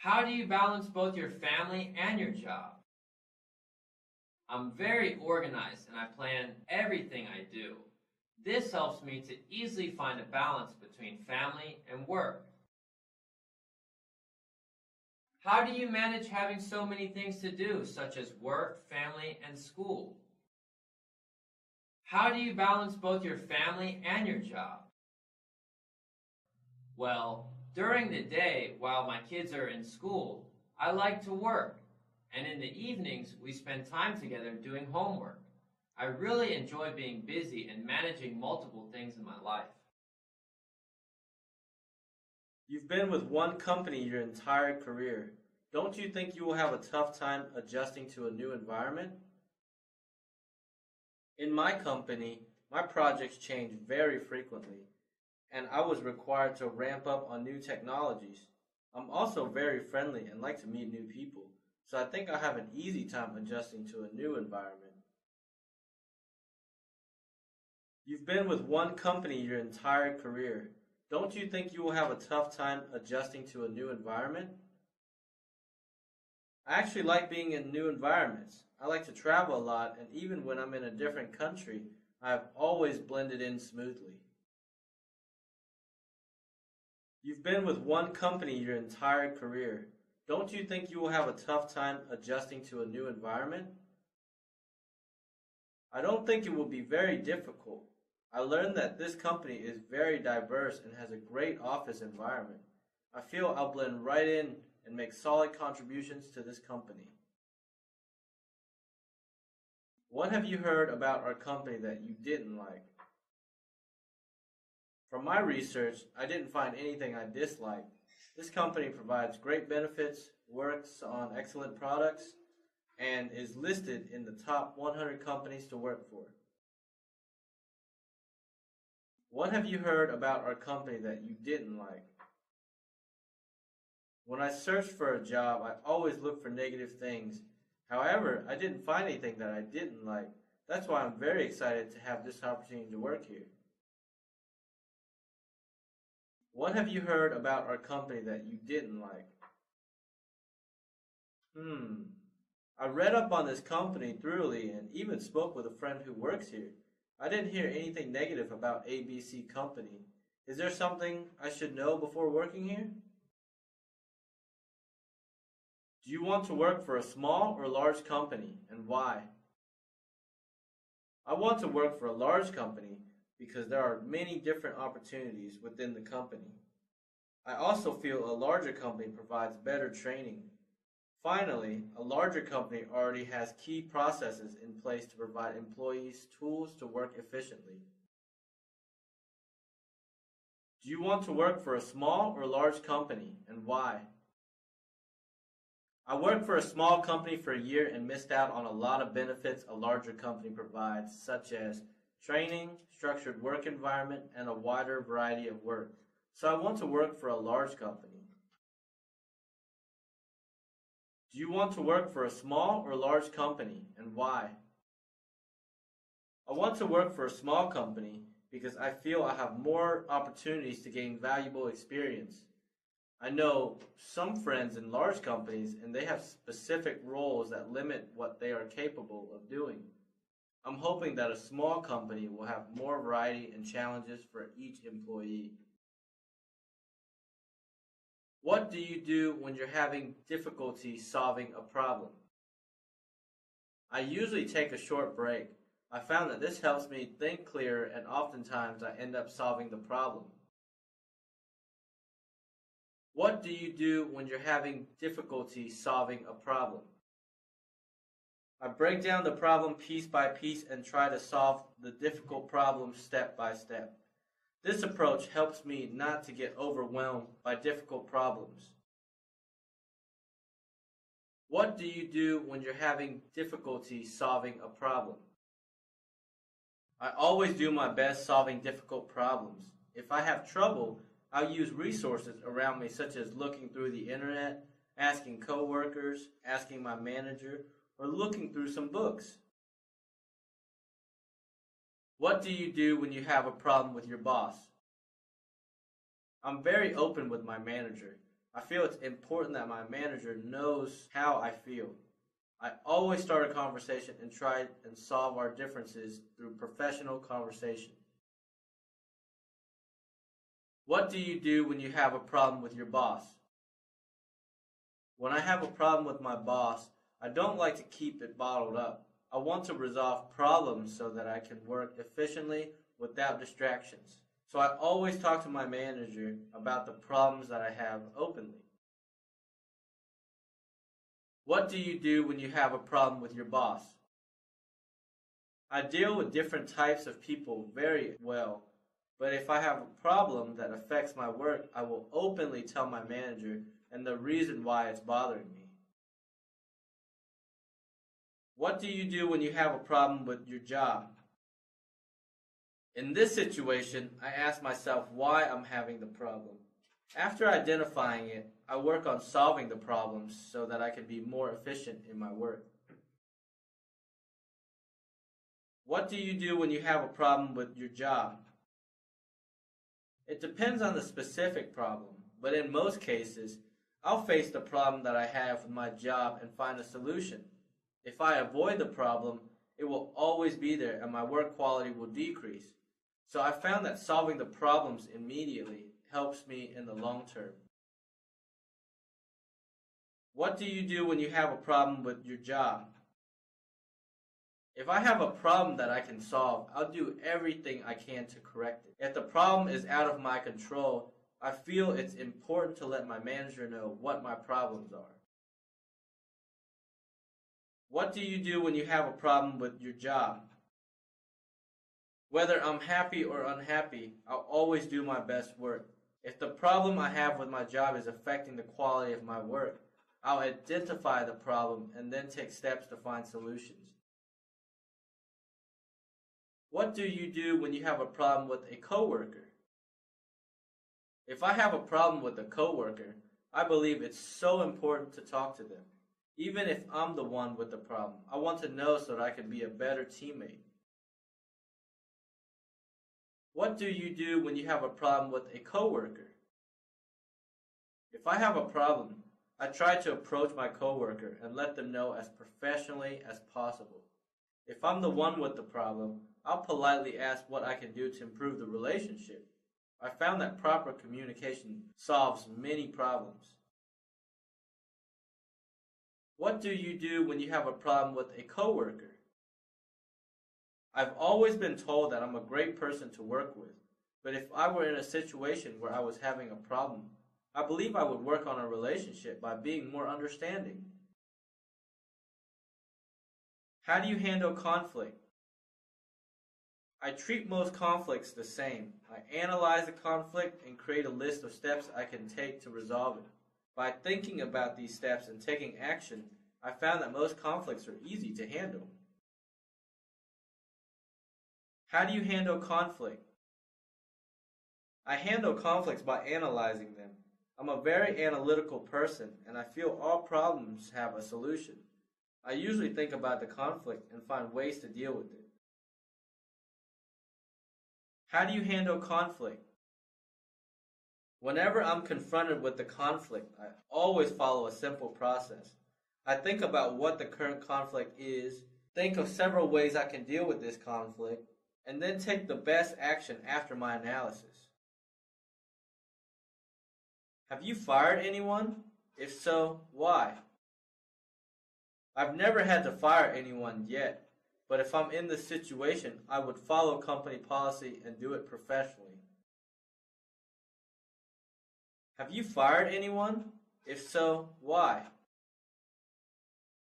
How do you balance both your family and your job? I'm very organized and I plan everything I do. This helps me to easily find a balance between family and work. How do you manage having so many things to do, such as work, family, and school? How do you balance both your family and your job? Well, during the day, while my kids are in school, I like to work, and in the evenings, we spend time together doing homework. I really enjoy being busy and managing multiple things in my life. You've been with one company your entire career. Don't you think you will have a tough time adjusting to a new environment? In my company, my projects change very frequently, and I was required to ramp up on new technologies. I'm also very friendly and like to meet new people, so I think I have an easy time adjusting to a new environment. You've been with one company your entire career. Don't you think you will have a tough time adjusting to a new environment? I actually like being in new environments. I like to travel a lot, and even when I'm in a different country, I have always blended in smoothly. You've been with one company your entire career. Don't you think you will have a tough time adjusting to a new environment? I don't think it will be very difficult. I learned that this company is very diverse and has a great office environment. I feel I'll blend right in and make solid contributions to this company. What have you heard about our company that you didn't like? From my research, I didn't find anything I disliked. This company provides great benefits, works on excellent products, and is listed in the top 100 companies to work for. What have you heard about our company that you didn't like? When I searched for a job, I always look for negative things. However, I didn't find anything that I didn't like. That's why I'm very excited to have this opportunity to work here. What have you heard about our company that you didn't like? I read up on this company thoroughly and even spoke with a friend who works here. I didn't hear anything negative about ABC Company. Is there something I should know before working here? Do you want to work for a small or large company, and why? I want to work for a large company because there are many different opportunities within the company. I also feel a larger company provides better training. Finally, a larger company already has key processes in place to provide employees tools to work efficiently. Do you want to work for a small or large company, and why? I worked for a small company for a year and missed out on a lot of benefits a larger company provides, such as training, structured work environment, and a wider variety of work. So I want to work for a large company. Do you want to work for a small or large company, and why? I want to work for a small company because I feel I have more opportunities to gain valuable experience. I know some friends in large companies and they have specific roles that limit what they are capable of doing. I'm hoping that a small company will have more variety and challenges for each employee. What do you do when you're having difficulty solving a problem? I usually take a short break. I found that this helps me think clearer and oftentimes I end up solving the problem. What do you do when you're having difficulty solving a problem? I break down the problem piece by piece and try to solve the difficult problem step by step. This approach helps me not to get overwhelmed by difficult problems. What do you do when you're having difficulty solving a problem? I always do my best solving difficult problems. If I have trouble, I'll use resources around me such as looking through the internet, asking coworkers, asking my manager, or looking through some books. What do you do when you have a problem with your boss? I'm very open with my manager. I feel it's important that my manager knows how I feel. I always start a conversation and try and solve our differences through professional conversation. What do you do when you have a problem with your boss? When I have a problem with my boss, I don't like to keep it bottled up. I want to resolve problems so that I can work efficiently without distractions. So I always talk to my manager about the problems that I have openly. What do you do when you have a problem with your boss? I deal with different types of people very well, but if I have a problem that affects my work, I will openly tell my manager and the reason why it's bothering me. What do you do when you have a problem with your job? In this situation, I ask myself why I'm having the problem. After identifying it, I work on solving the problems so that I can be more efficient in my work. What do you do when you have a problem with your job? It depends on the specific problem, but in most cases, I'll face the problem that I have with my job and find a solution. If I avoid the problem, it will always be there and my work quality will decrease. So I found that solving the problems immediately helps me in the long term. What do you do when you have a problem with your job? If I have a problem that I can solve, I'll do everything I can to correct it. If the problem is out of my control, I feel it's important to let my manager know what my problems are. What do you do when you have a problem with your job? Whether I'm happy or unhappy, I'll always do my best work. If the problem I have with my job is affecting the quality of my work, I'll identify the problem and then take steps to find solutions. What do you do when you have a problem with a coworker? If I have a problem with a coworker, I believe it's so important to talk to them. Even if I'm the one with the problem, I want to know so that I can be a better teammate. What do you do when you have a problem with a coworker? If I have a problem, I try to approach my coworker and let them know as professionally as possible. If I'm the one with the problem, I'll politely ask what I can do to improve the relationship. I found that proper communication solves many problems. What do you do when you have a problem with a coworker? I've always been told that I'm a great person to work with, but if I were in a situation where I was having a problem, I believe I would work on a relationship by being more understanding. How do you handle conflict? I treat most conflicts the same. I analyze the conflict and create a list of steps I can take to resolve it. By thinking about these steps and taking action, I found that most conflicts are easy to handle. How do you handle conflict? I handle conflicts by analyzing them. I'm a very analytical person, and I feel all problems have a solution. I usually think about the conflict and find ways to deal with it. How do you handle conflict? Whenever I'm confronted with the conflict, I always follow a simple process. I think about what the current conflict is, think of several ways I can deal with this conflict, and then take the best action after my analysis. Have you fired anyone? If so, why? I've never had to fire anyone yet, but if I'm in this situation, I would follow company policy and do it professionally. Have you fired anyone? If so, why?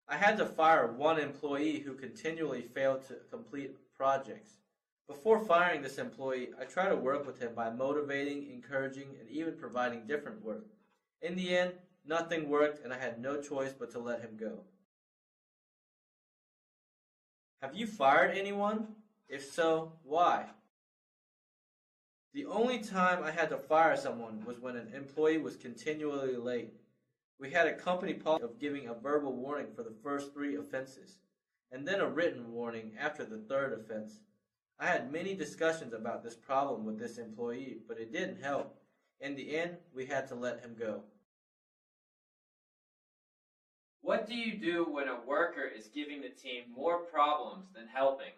I had to fire one employee who continually failed to complete projects. Before firing this employee, I tried to work with him by motivating, encouraging, and even providing different work. In the end, nothing worked and I had no choice but to let him go. Have you fired anyone? If so, why? The only time I had to fire someone was when an employee was continually late. We had a company policy of giving a verbal warning for the first 3 offenses, and then a written warning after the 3rd offense. I had many discussions about this problem with this employee, but it didn't help. In the end, we had to let him go. What do you do when a worker is giving the team more problems than helping?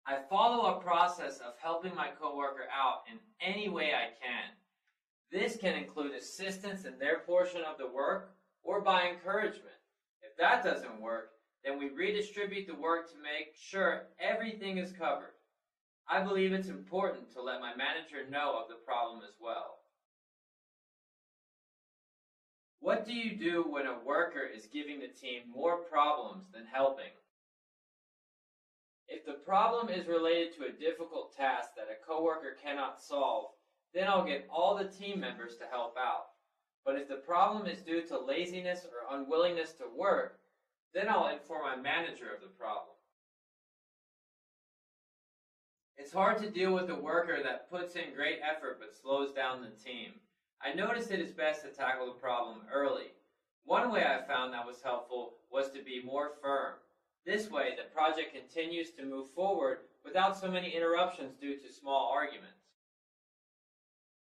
I follow a process of helping my coworker out in any way I can. This can include assistance in their portion of the work or by encouragement. If that doesn't work, then we redistribute the work to make sure everything is covered. I believe it's important to let my manager know of the problem as well. What do you do when a worker is giving the team more problems than helping? If the problem is related to a difficult task that a coworker cannot solve, then I'll get all the team members to help out. But if the problem is due to laziness or unwillingness to work, then I'll inform my manager of the problem. It's hard to deal with a worker that puts in great effort but slows down the team. I noticed it is best to tackle the problem early. One way I found that was helpful was to be more firm. This way, the project continues to move forward without so many interruptions due to small arguments.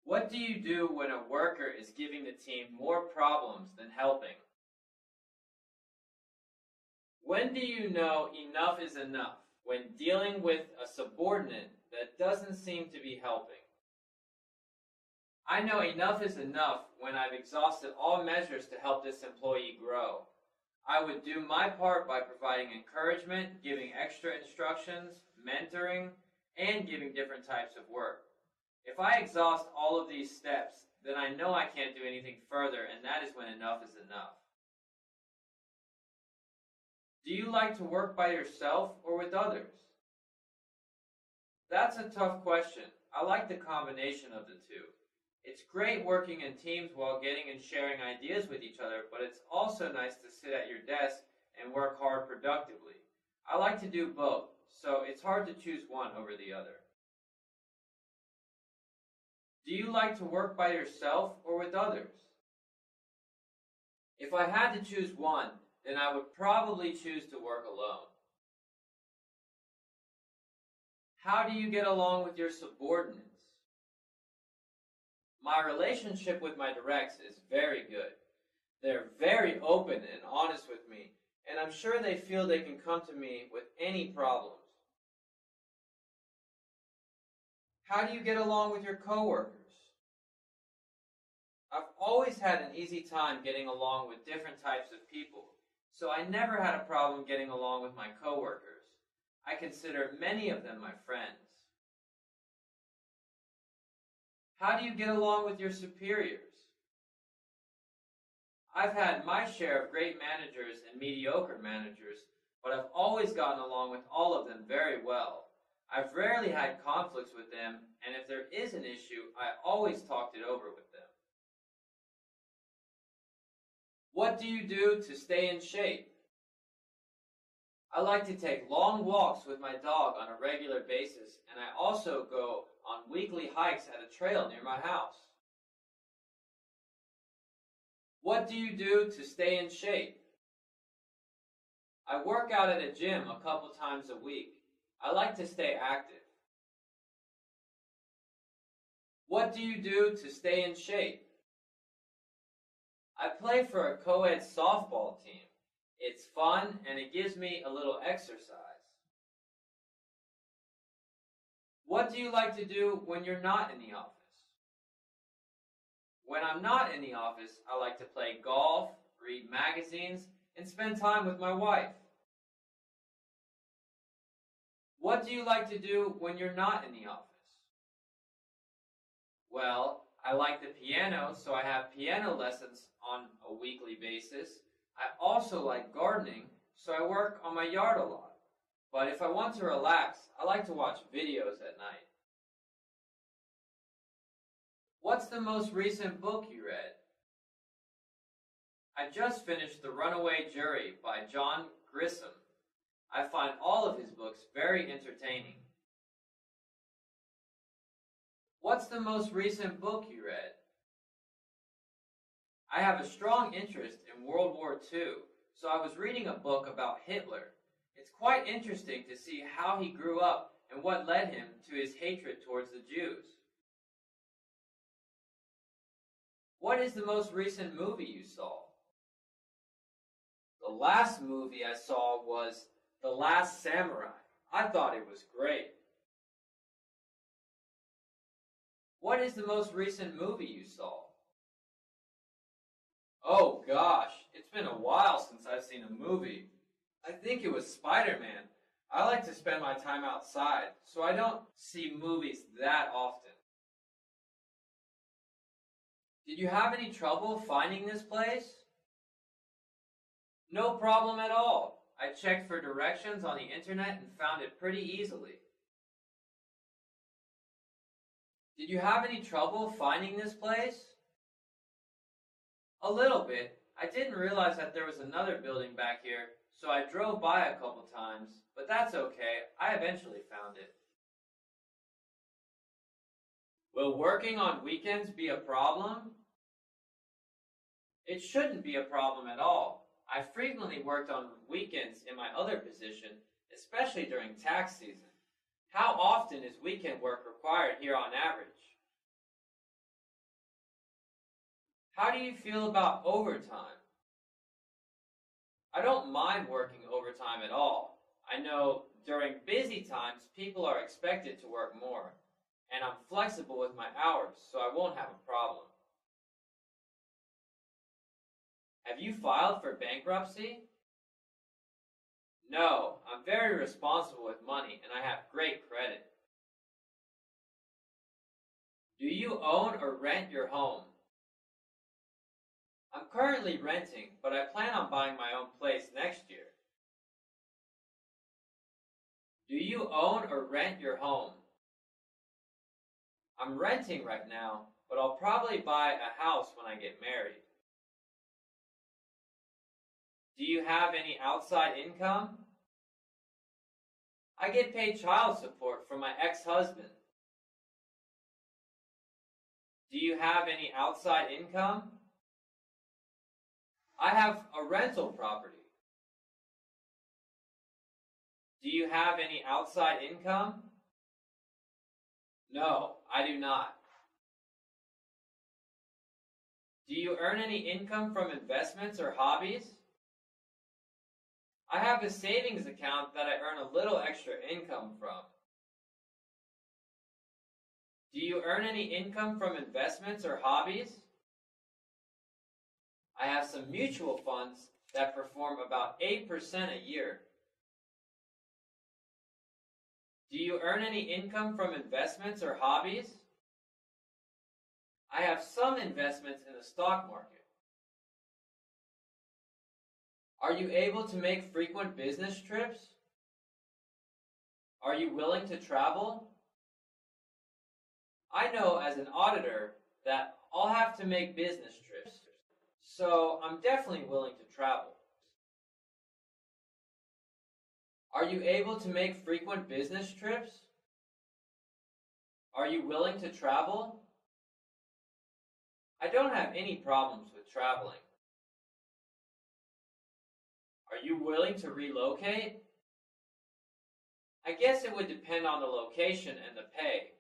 What do you do when a worker is giving the team more problems than helping? When do you know enough is enough when dealing with a subordinate that doesn't seem to be helping? I know enough is enough when I've exhausted all measures to help this employee grow. I would do my part by providing encouragement, giving extra instructions, mentoring, and giving different types of work. If I exhaust all of these steps, then I know I can't do anything further, and that is when enough is enough. Do you like to work by yourself or with others? That's a tough question. I like the combination of the two. It's great working in teams while getting and sharing ideas with each other, but it's also nice to sit at your desk and work hard productively. I like to do both, so it's hard to choose one over the other. Do you like to work by yourself or with others? If I had to choose one, then I would probably choose to work alone. How do you get along with your subordinates? My relationship with my directs is very good. They're very open and honest with me, and I'm sure they feel they can come to me with any problems. How do you get along with your coworkers? I've always had an easy time getting along with different types of people, so I never had a problem getting along with my coworkers. I consider many of them my friends. How do you get along with your superiors? I've had my share of great managers and mediocre managers, but I've always gotten along with all of them very well. I've rarely had conflicts with them, and if there is an issue, I always talked it over with them. What do you do to stay in shape? I like to take long walks with my dog on a regular basis, and I also go on weekly hikes at a trail near my house. What do you do to stay in shape? I work out at a gym a couple times a week. I like to stay active. What do you do to stay in shape? I play for a co-ed softball team. It's fun and it gives me a little exercise. What do you like to do when you're not in the office? When I'm not in the office, I like to play golf, read magazines, and spend time with my wife. What do you like to do when you're not in the office? Well, I like the piano, so I have piano lessons on a weekly basis. I also like gardening, so I work on my yard a lot. But if I want to relax, I like to watch videos at night. What's the most recent book you read? I just finished The Runaway Jury by John Grisham. I find all of his books very entertaining. What's the most recent book you read? I have a strong interest in World War II, so I was reading a book about Hitler. It's quite interesting to see how he grew up and what led him to his hatred towards the Jews. What is the most recent movie you saw? The last movie I saw was The Last Samurai. I thought it was great. What is the most recent movie you saw? Oh gosh, it's been a while since I've seen a movie. I think it was Spider-Man. I like to spend my time outside, so I don't see movies that often. Did you have any trouble finding this place? No problem at all. I checked for directions on the internet and found it pretty easily. Did you have any trouble finding this place? A little bit. I didn't realize that there was another building back here, so I drove by a couple times, but that's okay. I eventually found it. Will working on weekends be a problem? It shouldn't be a problem at all. I frequently worked on weekends in my other position, especially during tax season. How often is weekend work required here on average? How do you feel about overtime? I don't mind working overtime at all. I know during busy times people are expected to work more, and I'm flexible with my hours, so I won't have a problem. Have you filed for bankruptcy? No, I'm very responsible with money and I have great credit. Do you own or rent your home? I'm currently renting, but I plan on buying my own place next year. Do you own or rent your home? I'm renting right now, but I'll probably buy a house when I get married. Do you have any outside income? I get paid child support from my ex-husband. Do you have any outside income? I have a rental property. Do you have any outside income? No, I do not. Do you earn any income from investments or hobbies? I have a savings account that I earn a little extra income from. Do you earn any income from investments or hobbies? I have some mutual funds that perform about 8% a year. Do you earn any income from investments or hobbies? I have some investments in the stock market. Are you able to make frequent business trips? Are you willing to travel? I know as an auditor that I'll have to make business trips, so I'm definitely willing to travel. Are you able to make frequent business trips? Are you willing to travel? I don't have any problems with traveling. Are you willing to relocate? I guess it would depend on the location and the pay.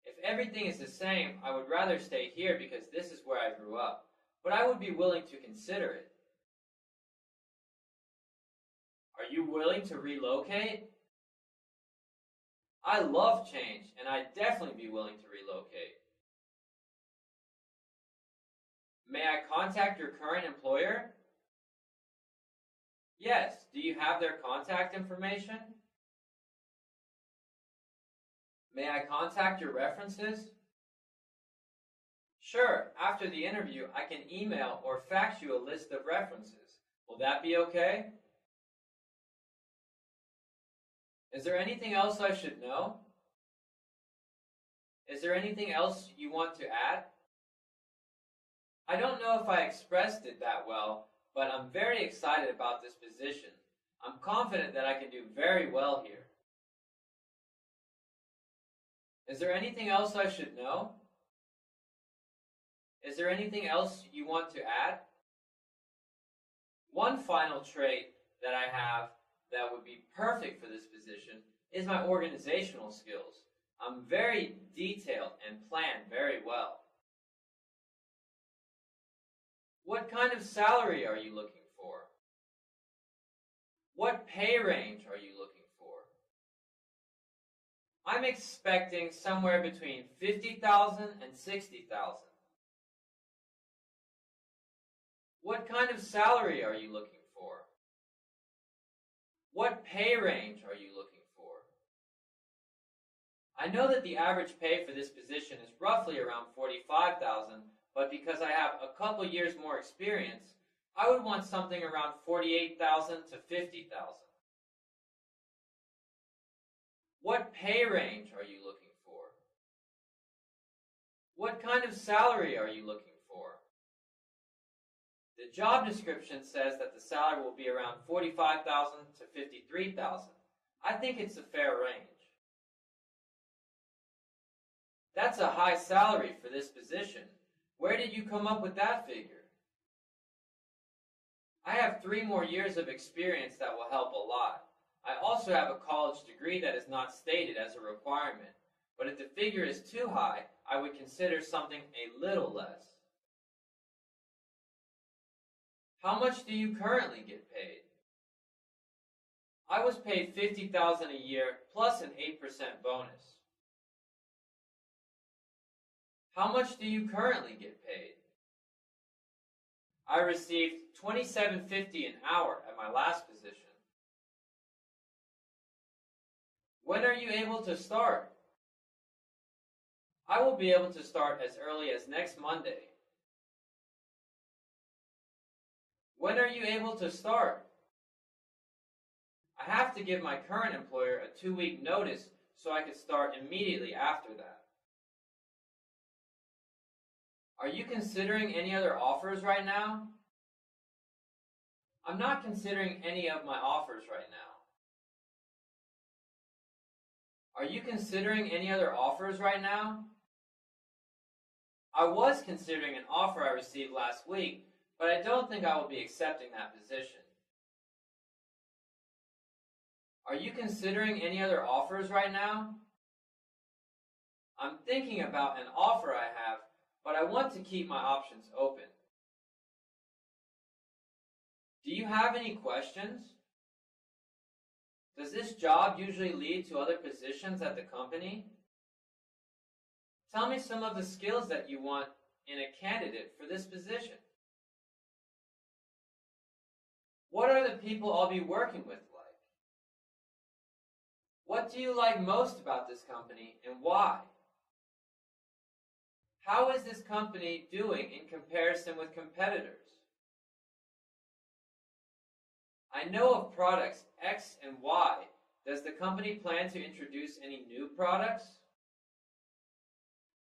If everything is the same, I would rather stay here because this is where I grew up, but I would be willing to consider it. Are you willing to relocate? I love change, and I'd definitely be willing to relocate. May I contact your current employer? Yes. Do you have their contact information? May I contact your references? Sure. After the interview, I can email or fax you a list of references. Will that be okay? Is there anything else I should know? Is there anything else you want to add? I don't know if I expressed it that well, but I'm very excited about this position. I'm confident that I can do very well here. Is there anything else I should know? Is there anything else you want to add? One final trait that I have that would be perfect for this position is my organizational skills. I'm very detailed and plan very well. What kind of salary are you looking for? What pay range are you looking for? I'm expecting somewhere between 50,000 and 60,000. What kind of salary are you looking for? What pay range are you looking for? I know that the average pay for this position is roughly around 45,000, but because I have a couple years more experience, I would want something around 48,000 to 50,000. What pay range are you looking for? What kind of salary are you looking for? The job description says that the salary will be around 45,000 to 53,000. I think it's a fair range. That's a high salary for this position. Where did you come up with that figure? I have 3 more years of experience that will help a lot. I also have a college degree that is not stated as a requirement, but if the figure is too high, I would consider something a little less. How much do you currently get paid? I was paid $50,000 a year plus an 8% bonus. How much do you currently get paid? I received $27.50 an hour at my last position. When are you able to start? I will be able to start as early as next Monday. When are you able to start? I have to give my current employer a 2-week notice so I could start immediately after that. Are you considering any other offers right now? I'm not considering any of my offers right now. Are you considering any other offers right now? I was considering an offer I received last week, but I don't think I will be accepting that position. Are you considering any other offers right now? I'm thinking about an offer I have, but I want to keep my options open. Do you have any questions? Does this job usually lead to other positions at the company? Tell me some of the skills that you want in a candidate for this position. What are the people I'll be working with like? What do you like most about this company and why? How is this company doing in comparison with competitors? I know of products X and Y. Does the company plan to introduce any new products?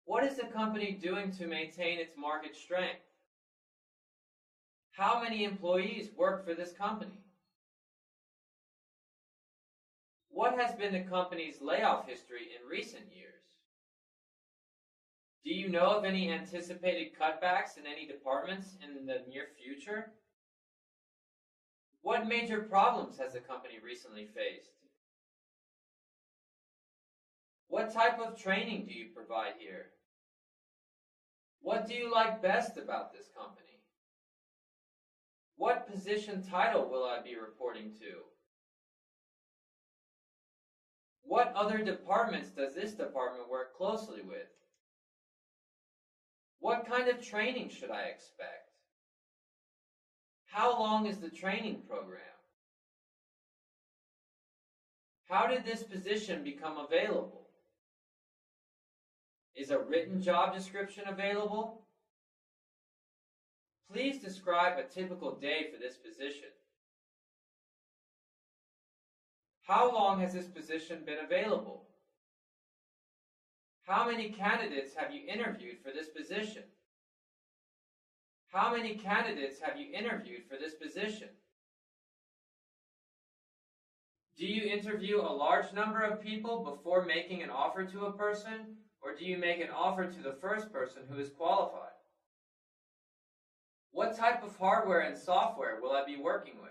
What is the company doing to maintain its market strength? How many employees work for this company? What has been the company's layoff history in recent years? Do you know of any anticipated cutbacks in any departments in the near future? What major problems has the company recently faced? What type of training do you provide here? What do you like best about this company? What position title will I be reporting to? What other departments does this department work closely with? What kind of training should I expect? How long is the training program? How did this position become available? Is a written job description available? Please describe a typical day for this position. How long has this position been available? How many candidates have you interviewed for this position? How many candidates have you interviewed for this position? Do you interview a large number of people before making an offer to a person, or do you make an offer to the first person who is qualified? What type of hardware and software will I be working with?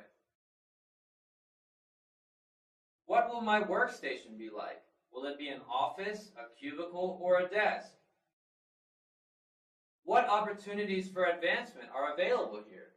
What will my workstation be like? Will it be an office, a cubicle, or a desk? What opportunities for advancement are available here?